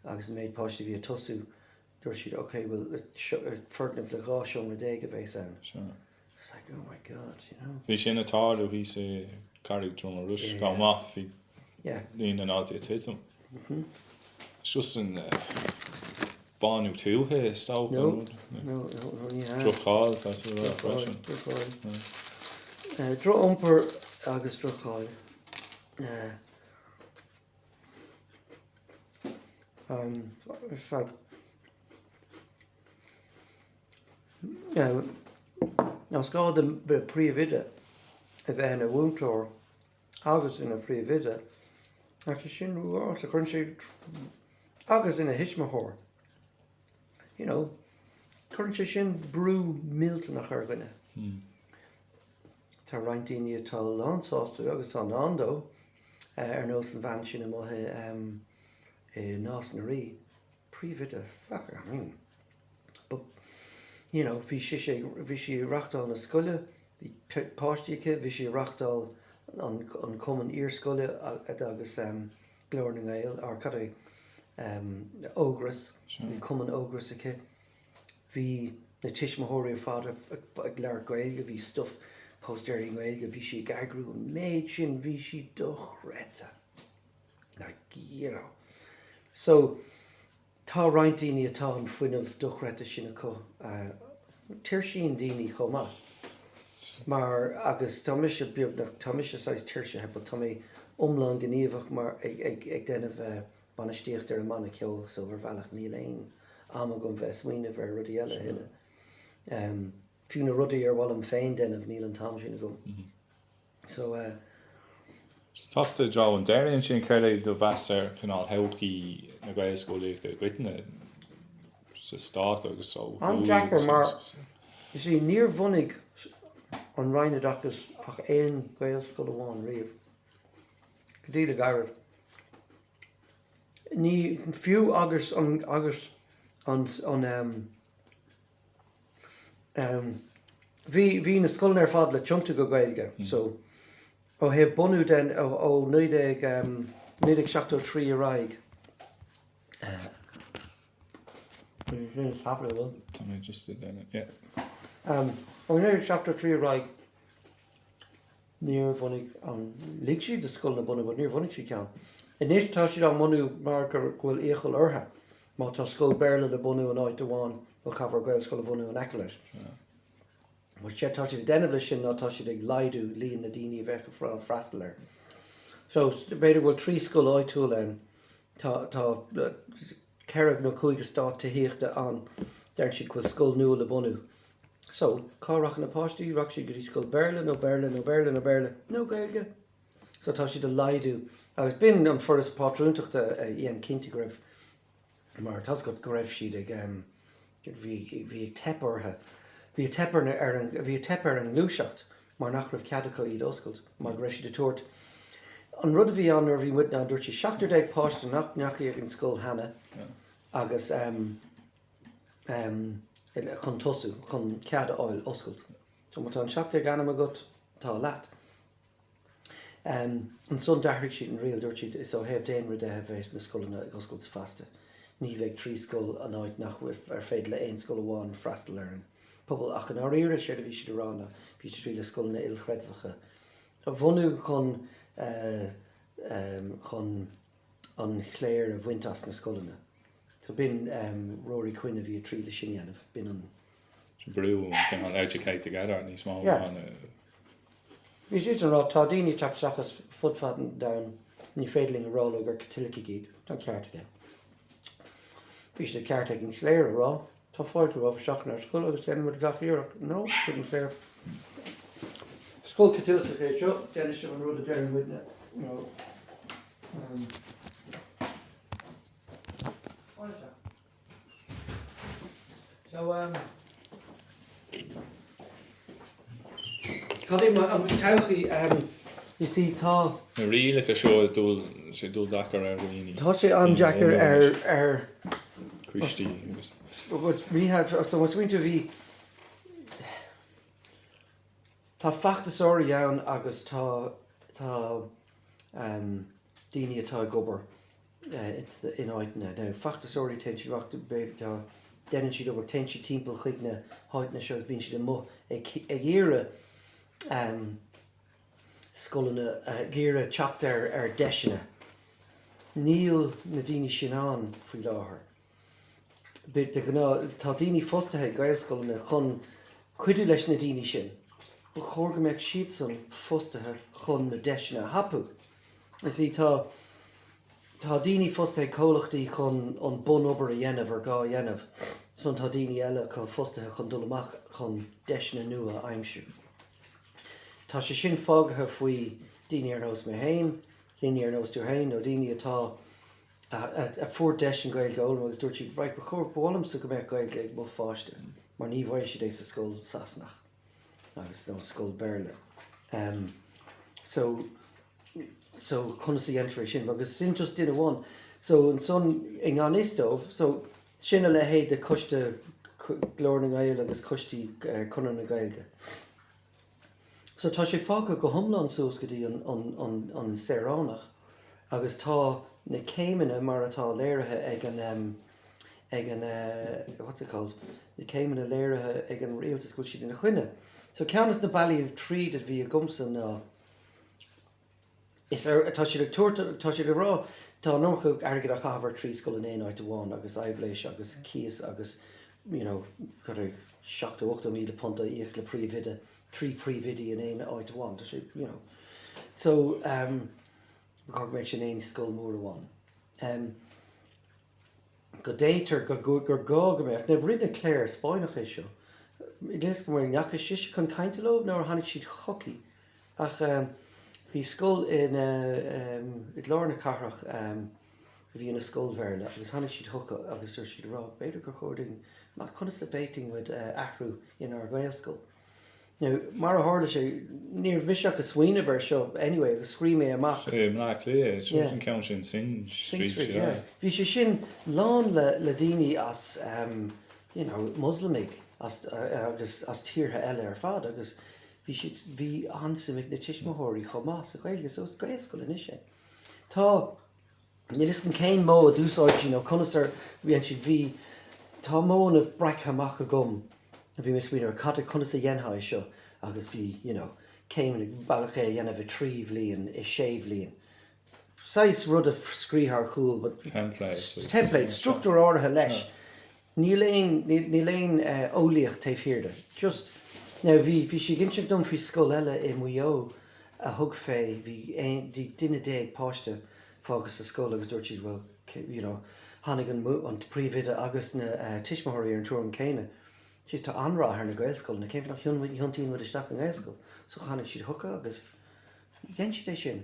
agus an méid páistí bhí a tosú dúir siad ferganmh le 2 seomra 10 a bheith an. It's like, oh my God, Bhí sin a táú hí sé carú trom a rus gá máth hí líon an áí a tuitim. Just an banú túthe stá No, Drocháil Dro omper agus drocháil. Now sá de príomhide a bheith in a bhúntóir agus ina príomhide agus sin bhá a chun sé agus ina hisismathir. Chun sé sin brú mílta nach chuirgine. Tá reintíine tá lánsáasta agus tá andó ar nó an bhain sin amthe nás na rí príomhide fucker. Bhí sé rachtáil na scoile, bhí páistíce, bhí sé rachtáil an cuman írscoile agus glóir na Gael ar cad ógras, bhí cuman ógras aici. Bhí na tiismathirí fád ag leir Gaeilge, bhí stuff postéirí Gaeilge, bhí sé gagrú an méid sin bhí si dochreta. So tá reintíine atá an fuinmh dochreta sin acu. Tíir sin daoine chomá. Mar agus tá mis beagnach tá mis sais tíirse heb tá mé omlán gníomhach mar ag denmh banistíocht ar an manna ceol so bhar bhealach ní léon am gom bheith smaoineh ar rudí eile hiile. Fiú na rudaí ar bhil an féin denmh níl an tam sin gom. So Táta dá an déironn sin chuir do bheasar cinál heilcí na Gaelscoil de gcuitne sa stát agus an Jackar mar you see níor bhunig an reinadachtas ach éon Gaelscoil amháin riamh. Go dtí le garad. Ní fiú agus hí na scoiln ar fad le tionta go Gaeilge. So ó heh bunú den ó 1973 araig. Tá mé just déine. Ó 1973 araig níor bhunig an líg siad de scoil na bunú, níor bhunig si ceann. Inis tá siad an munú mar gur bhfuil échel ortha, má tá scoil béle le bunú an áit amháin ó cabhar Gaelscoil a bunú an eiceir. Mar sé tá siad denmh sin ná tá siad ag leidú líon na daoine bheith go frá an freastal air. So beidir bhfuil 3 scoil áitiúil ann tá ceireg nó 5 stát taíochta an deir siad chuil scoil nua le bunú. So cárach na páistí rach siad go dtí scoil béle nó Gaeilge. So tá siad a leidú agus bin an foras pátrúntaachta íon cinnte go raibh mar tá go raibh siad ag bhí tepartha. Bhí tepar an glúiseacht mar nach raibh ceadacha iad oscailt mar go raibh siad a tuairt. An rud a bhí an ar bhí muid ná dúirt si 16 páiste nachneachaí ag an scoil hena agus chun tosú chun cead áil oscailt. So má tá an 16 ganam agat tá leat. An son dahraigh siad an rial dúirt siad is ó hebh déanra de bheits na scoilna ag oscailt fasta. Ní bheith 3 scoil an áid nach ar féad le 1 scoil amháin freastal ar an pobl ach an áíire sé a bhí si rána bhí trí le scoil na ilchredfacha. A bhhanú chun an chléir a bhaintas na scoilna. So bin Rory Quinn a bhí trí le sinanamh bin an brew can educate together and he's small Yeah. one. Bhí si an rá tá daoine tapsachas fudfadan down ní féidling a rála gur tilicií gíd tá ceart again. Bhí si ceart ag an chléir a rá tá fáilú á seachna ar scoil agus déanam mar gachíoach nó chun chléir. Scoil catilta é seo déanana se an rud a déanam widna nó. So Cadé an tauchaí you see tá Really a show dul she dul dakar really. tá sé an Jackar ar Christy. what we have so what's going to be tá factasóirí ann agus tá daoine atá gobar it's the in áitna now factasóirí ten siad tá déanann siad over ten siad timpeall chuigna háitna seo bíonn siad mo ag éire scoilna géire teacht ar deisina níl na daoine sin an faoi láthair. Bit tá daoine fostathe Gaelscoilna chun cuidiú leis na daoine sin, ba chóir go mbeadh siad san fostathe chun na deisina hapú. Is í tá daoine fostathe cólachtaí chun an bun obair a dhéanamh ar gá dhéanamh, son tá daoine eile chu fostathe chun dul amach chun deisina nua aimsiú. Tá sé sin fágathe faoi daoine ar nós mé hain, daoine ar nós tú hain, nó daoine atá a fuór deis an Gaeilge ólam agus dúirt siad right ba chóir bhálam sa go mbeadh Gaeilge ag mo fáiste, mar ní bhaid siad é sa scoil Sasnach agus nó scoil Béarla. So chuna sa dhéantar sin, agus sin just duine bháin. So an son ag an istómh, so sinna le héad de coiste glór na Gaeilge agus coistí chunar na Gaeilge. So tá sé fágtha go thomlan suas go dtí an Saoránach agus tá na céimine mar atá léirithe ag an what's it called? Na céimine léirithe ag an rialtas go siad na chuine. So ceannas na bailíomh tríd a bhí a gomsa ná is tá siad tá siad rá tá nócha airgad a chahabhar trí scoil in éon áit amháin agus aibléis agus cíos agus chu 7-8 míle punta íoch le príomhide. 3 pre-vidi in éon áit amháin, So cog méid sin éon scoil mór amháin. Go déitar gur gá go mbeadh, na bhrinne cléir spáinach é seo. I dtí go mar neachas siise chun cainte lomh nó tháinig siad chocaí. Ach bhí scoil in lár na carach bhí na scoil Bhéarla agus tháinig siad thuca agus dúir siad rá beidir go chóirdaing má chuna sa baiting with athrú in our Gaelscoil. Now, mar a hála sé, níor bhiseach a swinine bhar seo, anyway, agus scríime amach. Mná clé, it's an count in Sin Street, yeah. Bhí sé sin lán le daoine as, Muslimig, as tíortha eile ar fad, agus bhí ansimig na tiismóthirí chomás a Gaeilge, so Gaelscoil in isé. Tá, nílis an céin mó a dúsáid, conasar bhíon siad bhí, tá món a breic amach a gom. Bhí mis ar cad chuna sa dhéanthá seo agus bhí, céim ag bailché dhéanamh trí bhliain I 6 bhliain. Sais rud a scríthar chúil, but template, structúr áirithe leis. Ní léon ólaíocht taobhfhiarda. Just, bhí sé ginse dom fhí scoil eile I Muo a thug fé, bhí duine déag páiste fágus a scoil agus dúirt siad, well, tháinig an príomhide agus na tiismóthirí ar an túr an céine. She's to anrá ar na Gaelscoil, na céim nach hiúntaín bud isteach an Gaelscoil. So chanig siad thuca agus dhéan siad é sin.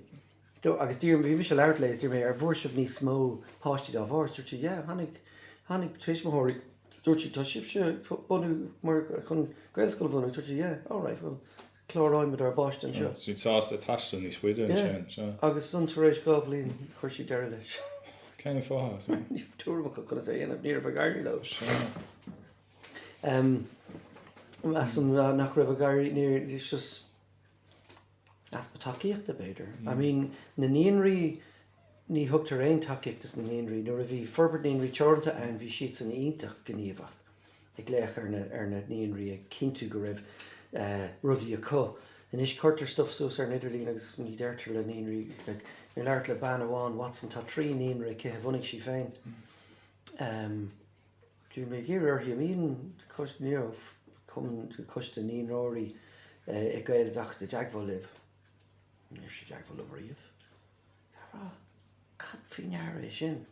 Agus dtír bhí se leir lééis dtír mé ar bhuairsih níos smó páistí dá bhhar, dúirt si, tháinig tuismóthirí, dúirt si tá sibse bunú mar chun Gaelscoil bhunú, dúirt si, all right, well, chlóráimid ar báist an seo. Sin sásta taistil níos fuide an sin. Agus san tar éis gá bhliain chuir si deir leis. Céim fáth. Ní túrma chuna sé dhéanamh níor bh gairí le. As nach raibh gairí níor just as ba takeíocht a beidir. I mean, na níonraí ní thugtar aon takeíochtas na níonraí, nuair a bhí forbert níonraí teoranta an bhí siad san ionteach gníomhach. ag léach ar na níonraí ag cintú go raibh rudí a có. And is curtar stuff sos ar nidirlín agus ní deirtar le níonraí like ní leart le ban amháin Watson tá trí níonraí cithe bhunaigh sí féin. Dú mé ggéir ar hiamíon níor cum costa níonróirí I gael dachs de jagfol liv. Níor sé jagfol o bríomh. Rá, cad fí neara sin.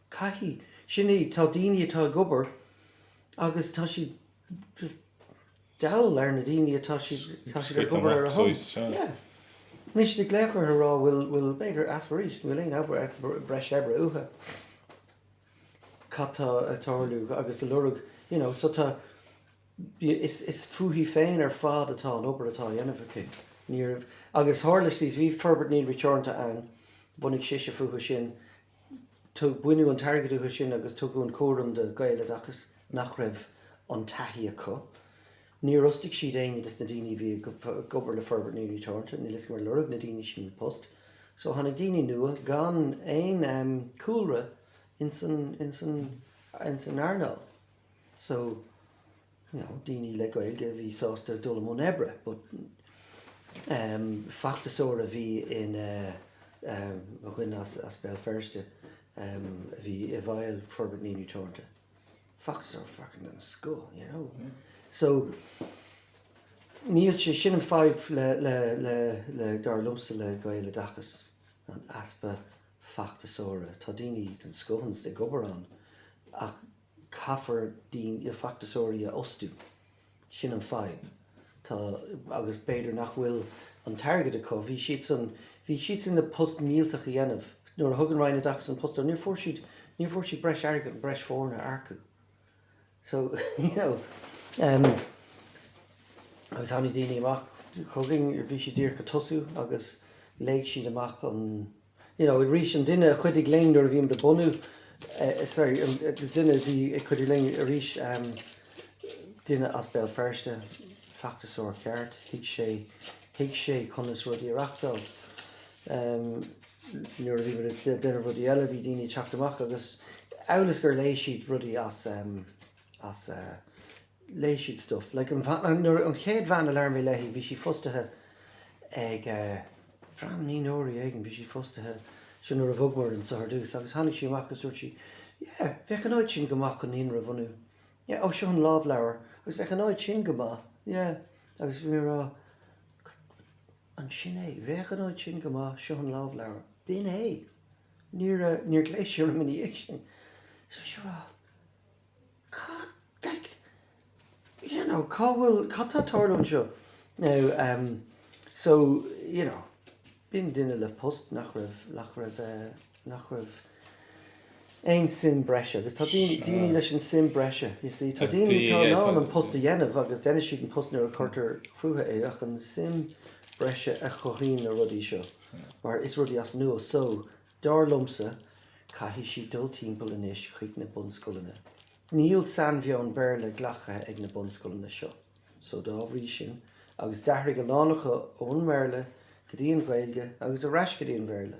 Caithí, sinné tá daoine atá gobar agus tá si dail ar na daoine atá si ar gobar ar a hom. Mis de gléachar rá bhfuil beidir aspiration, bhfuil éon aber breis ebre uthe. Catá atáirliú agus a lurug, you know, so tá is fuhí féin ar fád atá an obair atá dhéanamh níor agus hálas thís bhí ferbert níl return an bunig siise fuha sin tu buinú an targetú sin agus tuú an córam de gaile dachas nach raibh an taithí acu. Ní rustig si daine is na daine bhí gobar le ferbert níl return ní lis mar lurug na daine sin post. So hanna daine nua gan éon coolra in san Arnall. So you know, daoine le gailge bhí sásta dul am ebre, but factasóra bhí in a chuin as spell firste bhí a bhail ferbert níl return factasóra fucking an school, you know. So níl sé sin an fáib le dar lumsa le gaile dachas an aspa factasóra tá daoine den scohans de gobar an ach caafar dín I factasóra a ostú sin an fáib tá agus beidir nach bhfuil an target acu bhí siad san na post míltach a dhéanamh nuair a thugann ráine dachas an postar níor fór siad breis airgad an breis fórna arcu. So, you know, agus tháinig daoine amach chugging bhí si dtír go tosú agus léigh siad amach an you know, rís an duine chuidig léin nuair a bhíam de bunú sorry, duine bhí chuidig léin a rís duine as bell firste factasóir ceart hiag sé conas rudí arachtáil nuair a bhí duine rudí eile bhí daoine teacht amach agus eolas gur léigh siad rudí as léigh siad stuff like an chéad bhean a learn mé leihí bhí si fostathe ag Dram ní nóirí aigen bhí si fostathe sin nuair a bhogmar an sardús agus tháinig si amach agus dúirt si bheith an áid sin gomach an níonra bhunú ó seo an lábh leabhar agus bheith an áid sin gomach agus bhí rá an sin bheith an áid sin gomach seo an lábh leabhar bin níor gléisiúr am ag sin so si rá you know catá tarlún seo now so you know bin duine le post nach raibh ein sin breise agus tá daoine leis an sin breise you see tá daoine tá ná an post a dhéanamh agus déine siad an post nuair a chuirtar fuha ach an sin breise a chothín na rudí seo mar is rudí as nua so dar lumsa caithí si dul timpeall inis chuig na bunscoilena níl san bheo an beirle ghlacha ag na bunscoilena seo so dábhrí sin agus deithre go lánacha ón merle go dtíon gailge agus a reis go dtíon bheirle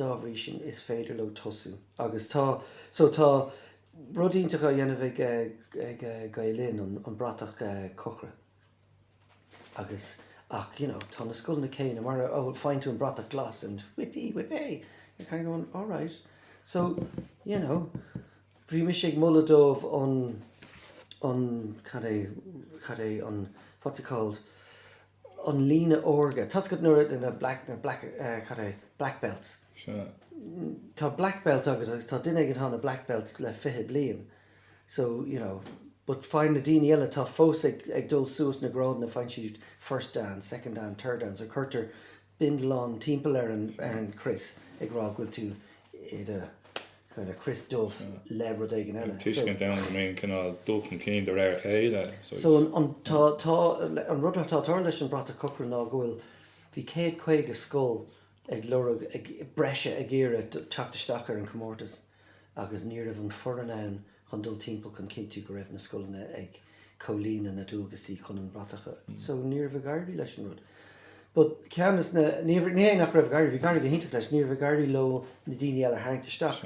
dábhrí sin is féidir le tosú agus tá rudíntacha dhéanamh ag Gaelín an bratach cochra agus ach you know tá na scoil na céine mar bhfuil fáinú an bratach glas and whippy you're kind of going all right so you know bhí mis ag muladómh on what's it called on lína orga tas go nuair in a black belts tá black belt agus tá duine ag an black belt le 5 bliain so you know but fáin na daoine eile tá fós ag dul suas na grád na fáin siad first dan, second dan, third dan so chuirtar bindlán timpeall ar an Chris ag rá bhfuil tú iad kind of Chris Duff le rud éigen eile. Tuiscin down go mbeadh cinál dulcan cín de réir chéile. So an rud atá tar leis an brata cochra ná gohfuil bhí céad chuig a scóil ag lorug ag breise ag éire teachtasteach ar an comórtas agus ní raibh an foran ann chun dul timpeall chun cinntiú go raibh na scoilna ag Ceoltóir na dúgasí chun an bratacha. So ní raibh gairí leis an rud. But ceannas ní nach raibh gairí, bhí gairí go hinnta leis ní raibh gairí lo na daoine eile haingtasteach.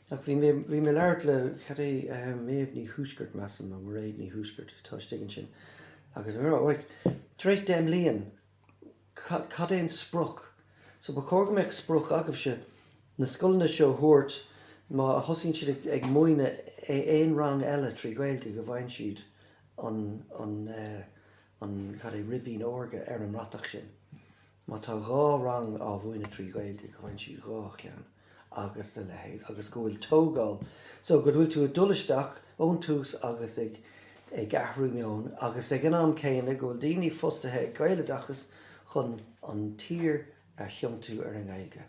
Ach bhí mé leart le cad é méobh ní húsgurt meam a réad ní húsgurt tá stigan sin. Agus bhfuil tréith dem líon cad éon spruch. So ba cóga meid spruch agah se na scoilne seo thuirt má a thosaíonn siad ag muoine éon rang eile trí Gaeilge go bhain siad an cad é ribín orga ar an ratach sin. Má tá rá rang á bhuaine trí Gaeilge go bhain siad rá ceann agus a lehéad agus go bhfuil tógáil. So go bhfuil tú a dulisteach ón tús agus ag ahrú meón agus ag an am céine go bhfuil daoine fostathe gaiiledachas chun an tír a thiomtú ar an Gaeilge.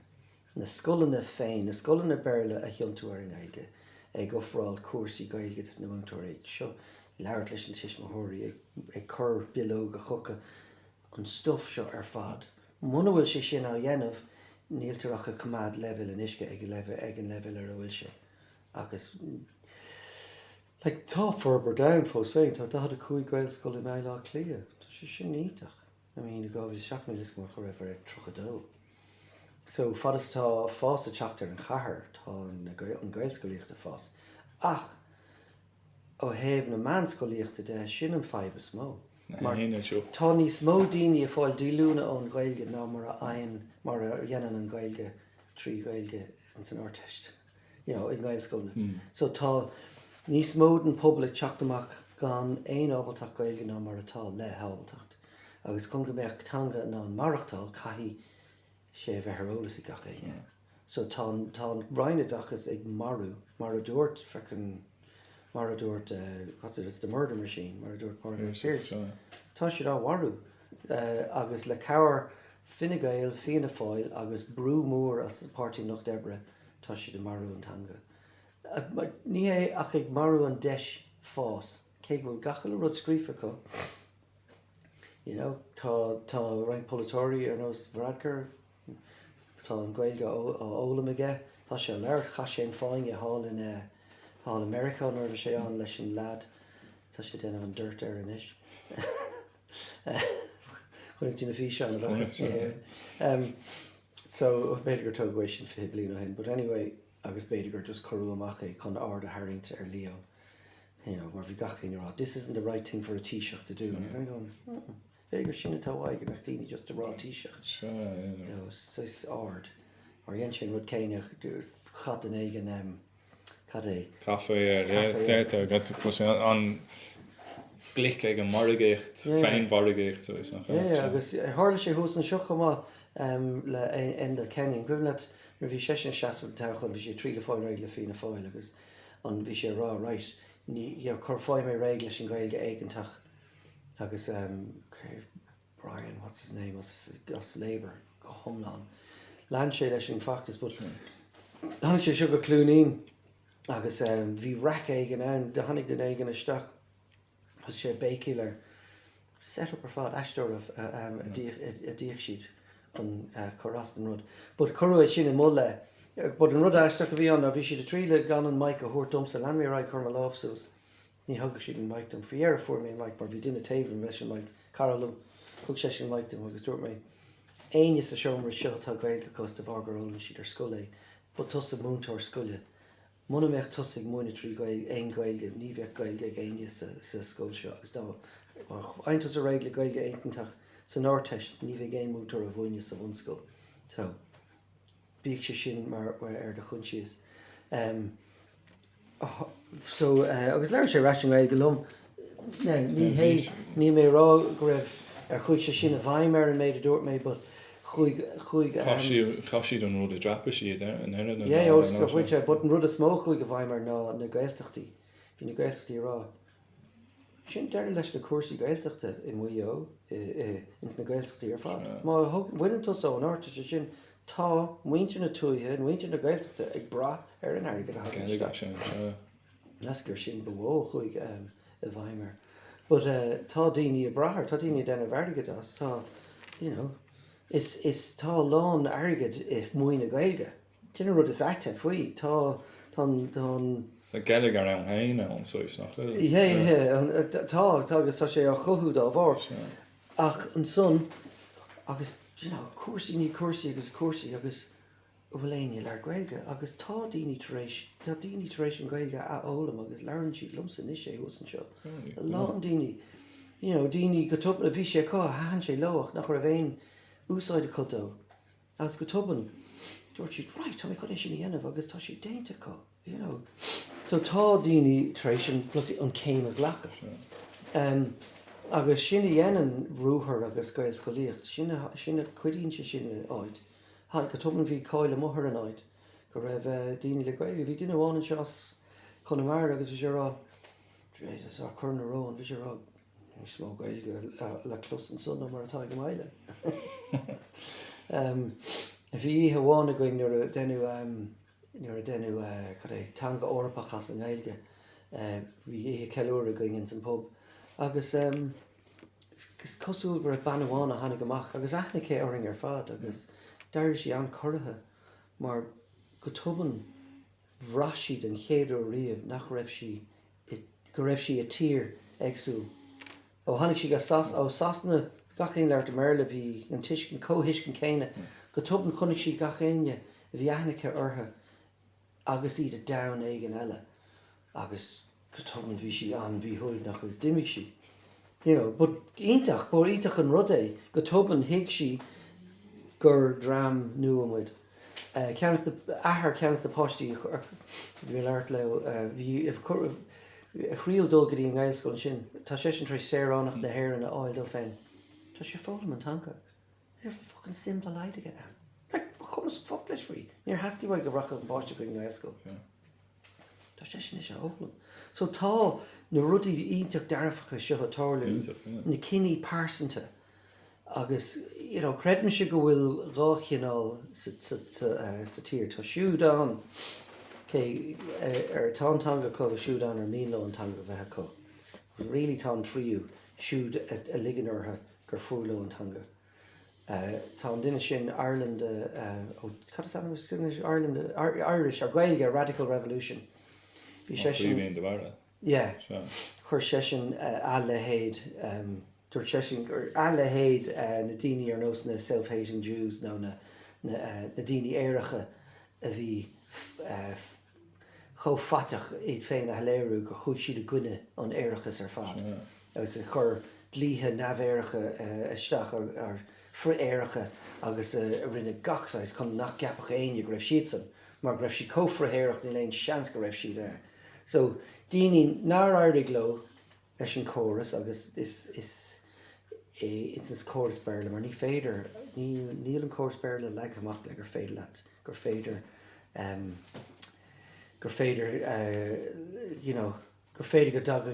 Na scolanna féin, na scolanna beirle a thiomtú ar an Gaeilge ag gofráil cuasaí Gaeilge is na múntóir éid seo leabhart leis an tiismothirí ag chur biló go chucha an stuff seo ar fad. Muna bhfuil sé sin á dhéanamh nílteach a cumad level in isce ag an level ar a bhfuil se. Agus tá forbar down fós féin, tá dad a cúig Gaelscoil in mé lá clia. Tá sé sin nítach. I mean, a gábhí seach mé is go chu raibh ar trochadó. So fadas tá fás a teachtar an chathair tá an Gaelscoilíochta fás. Ach, ó héamh na manscoilíochta de sin an feibe smó. Tá níos mó daoine a fáil dílúna ón Gaeilge ná mar a dhéanaan an Gaeilge trí Gaeilge an san orteist. In Gaelscoilna. So tá níos mó an public teachtamach gan éon ábaltach Gaeilge ná mar atá le ábaltacht. Agus chun go mbeadh tanga ná an marachtáil caithí sé bheith arolalas I gach é. So tá reinadachas ag marúdúirt fecin marúdúirt what's it, it's the murder machine, marúdúirt Morgan Pierce. Tá siad á warú agus le cabhar Fine Gael, Fianna Fáil agus brú mór as pártaí nach debre tá siad a marú an tanga. Ní é ach ag marú an deis fás cé bhfuil gachail a rud scríofa có. Tá rank polatóirí ar nós Ruairc tá an Gaeilge ólam aige tá sé leir cha sé an fáin a hall in hall America nó sé an leis an lad tá sé déanamh an dúirt ar an isis. Chunig tú na fí se an bhe. So beidir gur tógéis sin fi blian ó hen, but anyway agus beidir gur just choú amach é chun ard a hairint ar Leo. Mar bhí gachtaín rá, this isn't the right thing for a Taoiseach to do. And I'm going, beidir sinna tá bhaige nach daoine just a rá Taoiseach. It's ard. Mar dhéan sin rud céine chat an éigen cad é. Caffé déirte an glic ag an marigéicht, féin varigéicht so is. Agus hála sé hús an seo chumá le enda Kenning. Gwiblet mar bhí 16 chun bhí sé trí le fáil réig le Fianna Fáil agus an bhí sé rá right. Ní chur fáid mé réig leis an Gaeilge éigentach agus Brian, what's his name, as Labour go thomláin. Lean sé leis an factas, but tháinig sé seo go Cluainín agus bhí rac éigen ann de tháinig den éigen isteach was sé béiciúir set up ar fád eistóirh a díoch siad chun choras an rud. But choú é sin in mó le but an rud eisteach a bhí an a bhí siad a tríle gan an mic a thuair domsa lean mé raid chuma lábhsús. Ní thugad siad an mic an fiar a fuair mé an mic mar bhí duine taobh leis an mic Carolum thug sé sin mic dem agus dúirt mé aine sa seomra seo tá Gaeilge costa bhargar ólann siad ar scoil é, but tusa múntóir scoile. Muna meach tusa ag muoine trí éon Gaeilge, ní bheith Gaeilge ag aine sa scoil seo agus dá aintas a réig le Gaeilge éintach san áirteist ní bheith éon múntóir a bhuaine sa bhun scoil. So bíag sé sin mar ar de chun sios. So agus leir sé ráisian Gaeilge lom ní mé rá go raibh ar chuig sé sin a bhaimar an méid a dúirt mé, but chuig Chaisiad an rud a drapa siad an henne. but an rud a smó chuig a bhaimar ná na Gaeltachtaí. Bhí na Gaeltachtaí rá. Sin deir leis na cuasaí Gaeltachta I muo ins na Gaeltachtaí ar fád. Má bhainean tusa an áirte sé sin tá muinte na tuaithe an muinte na Gaeltachta ag bra ar an airgad a hagan. Nas gur sin bhó chuig a bhaimar. But tá daoine a brathir, tá daoine den a bhargad as tá, is tá lán airgad is muoine Gaeilge. Tíine rud is aite faoi tá Tá geile gar an haine an sois nach. tá agus tá sé a chothú dá bhar. Ach an son agus cuasaí ní cuasaí agus cuasaí agus bhfuil ar Gaeilge agus tá daoine tar éis an Gaeilge a ólam agus learn siad lumsa is sé usan seo. Lá an daoine. Daoine go tuban a bhí sé có háan sé loach nach ra bhéin úsáid a codó. As go tuban, dúirt siad, right, tá mé chud é sin dhéanamh agus tá siad déanta có. So tá daoine tar éis an céim a ghlacha. Agus sinna dhéanaan rúthar agus Gaelscoilíocht, sinna cuidaíonn sé sinna áid. Tá go tuban bhí cáil mothar an áid, go raibh daoine le Gaeilge. Bhí duine bháin seo Conamara agus bhí sé rá, Jesus, ar chur na rón, bhí sé rá smó Gaeilge le clús an sunna mar atá go maiile. A bhí ihe bháinna going nuair a denú tanga orpachas an Gaeilge. Bhí ihe ceúra going in san pub. Agus cosúil gur banháin a tháinig amach, agus aithna cé oring ar fad, agus dair sí an chorathe, mar go tuban bhraisiad an chéadú riamh nach go raibh sí a tír agsú. Ó tháinig sí ó sasna gachéin leart a merle bhí an tuiscin cóhiiscin céine, go tuban chunig sí gachéine a bhí aithna cé ortha agus iad a dain éigen eile, agus go tuban bhí sí an bhí thuid nach agus dimigh sí. But ítach an rud é, go tuban hiig sí gur dram nu amid. Ceannas de postí bhí leart le bhí chríal dul go dtí an Gaelscoil sin, tá sé sin trééis séránach na hhéir na áil féin. Tá sé fólam an tanca. You're fucking simple leid aige. Chumas fuck leis faoi. Níor hascí bhaid go bhracha an báiste go an Gaelscoil. Tá sé sin is ólam. So tá na rudaí ítach dearfacha seo atáirú na cinní pásanta. Agus, creidme se go bhfuil ráchinál sa tír. Tá siúd an, ar tántanga có siúd an ar míle an tanga bheithe có. Really tá an tríú siúd a ligan ortha gur fuairló an tanga. Tá an duine sin Ireland, Irish, ar Gaeilge Radical Revolution. Bhí sé sin... Yeah, chuir sé sin a lehéad, dúirt sé sin gur a lehéad na daoine ar nós na self-hating Jews nó na daoine éireacha a bhí chofatach iad féin a léirú gur chuid siad a gcuine an éirechas ar fad. Agus a chur dlíthe nabhéireacha isteach ar fréireacha agus a rinne gachsáis chun nach ceapach aine go raibh siad san, mar go raibh si cófrahéireach ní léon seans go raibh siad é. So, daoine nar airdig lo leis an chóras agus is chóras beirle, mar ní féidir, níl an chóras beirle le amach le gur féidir leat, gur féidir go dag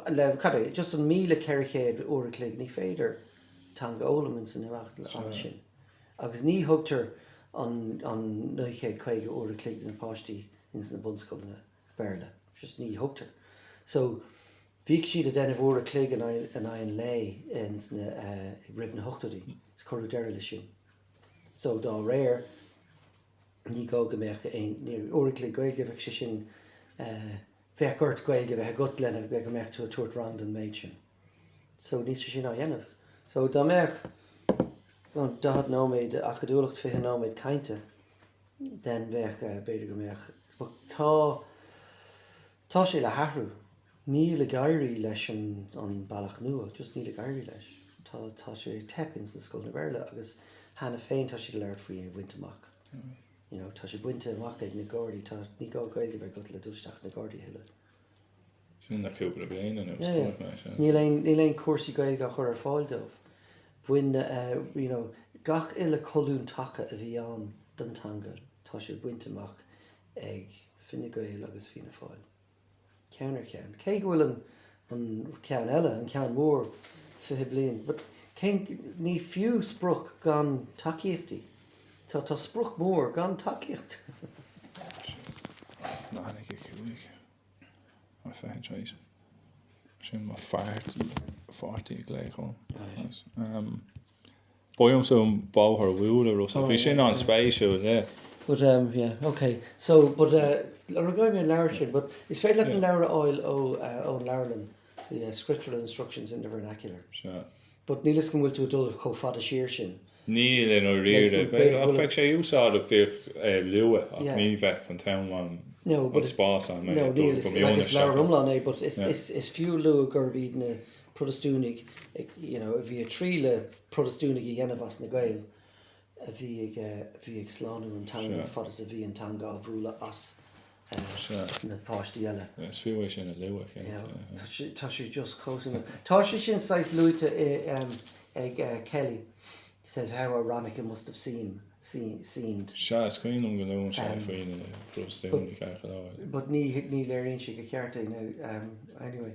le cadé, just an míle ceirichéad uair clíg, ní féidir tanga ólam in san imeacht an sin. Agus ní thugtar an 950 uair clíg na páistí in san na bunscoil na beirle. Just ní thugtar. So, bhíigh siad a denmh uair clíg an aon lei in na rib na hochtaí, is chorú deire le sin. So, dá réir, ní gá go mbeadh uair clíg Gaeilge bheadh sé sin bheadh Gaeilge bheadh gut lena bheadh go mbeadh tú a tuairt rang den méid sin. So, ní sé sin á dhéanamh. So, dá mbeadh gan dahad nóméid ach go dúlacht fiche nóméid cainte, den bheadh beidir go mbeadh. Tá sé le hathrú. Ní le gairí leis an bailach nua, just ní le gairí leis. Tá sé tepin san scoil na beirle agus hána féin tá sé leir faoi a bhaint amach. Tá sé buinte amach ag na Gardaí, tá ní gá Gaeilge bheith go le dúisteach na Gardaí heile. Sin na cúpla bliain an Ní léon cuasaí Gaeilge a chur ar fáil dómh. Bhain gach ile colún tacha a bhí an don tanga, tá sé buinte amach ag Fine Gael agus Fianna Fáil. Ceannar ceann. Cé bhfuil an ceann eile, an ceann mór fiche bliain. But ní fiú spruch gan takeíochtaí. Tá spruch mór gan takeíocht. Ná hanig ich chuig. Mar feitreis. Sin má fartaí léich chun. Bóim so an báthar bhúil a Rossa. Bhí sin an spéisiú, yeah. But yeah, okay. So, but I'm going to learn shit. But it's fair letting Laura oil on Ireland the scriptural instructions in the vernacular. Sure. But Nilis can will to a dull co fada shearshin. Níl in ó riire, Like, feic sé úsáach tíir lua ach Yeah. ní bheith an town No, an but spás an no, Neil, it's like it's Lara Rumlan, but Yeah. it's few lu gurbid na protestúnig, you know, if you tríle protestúnig I Yenavas na Gael, if you slánú an tanga, fadas if you an tanga vula as na páistí eile. fiú sin a lua Tá sé just closing. Tá sé sin sais luite Kelly said how ironic it must have seemed. Se cuinom go leún se faoine prostéúnig But ní léironn si go cearta now. Anyway.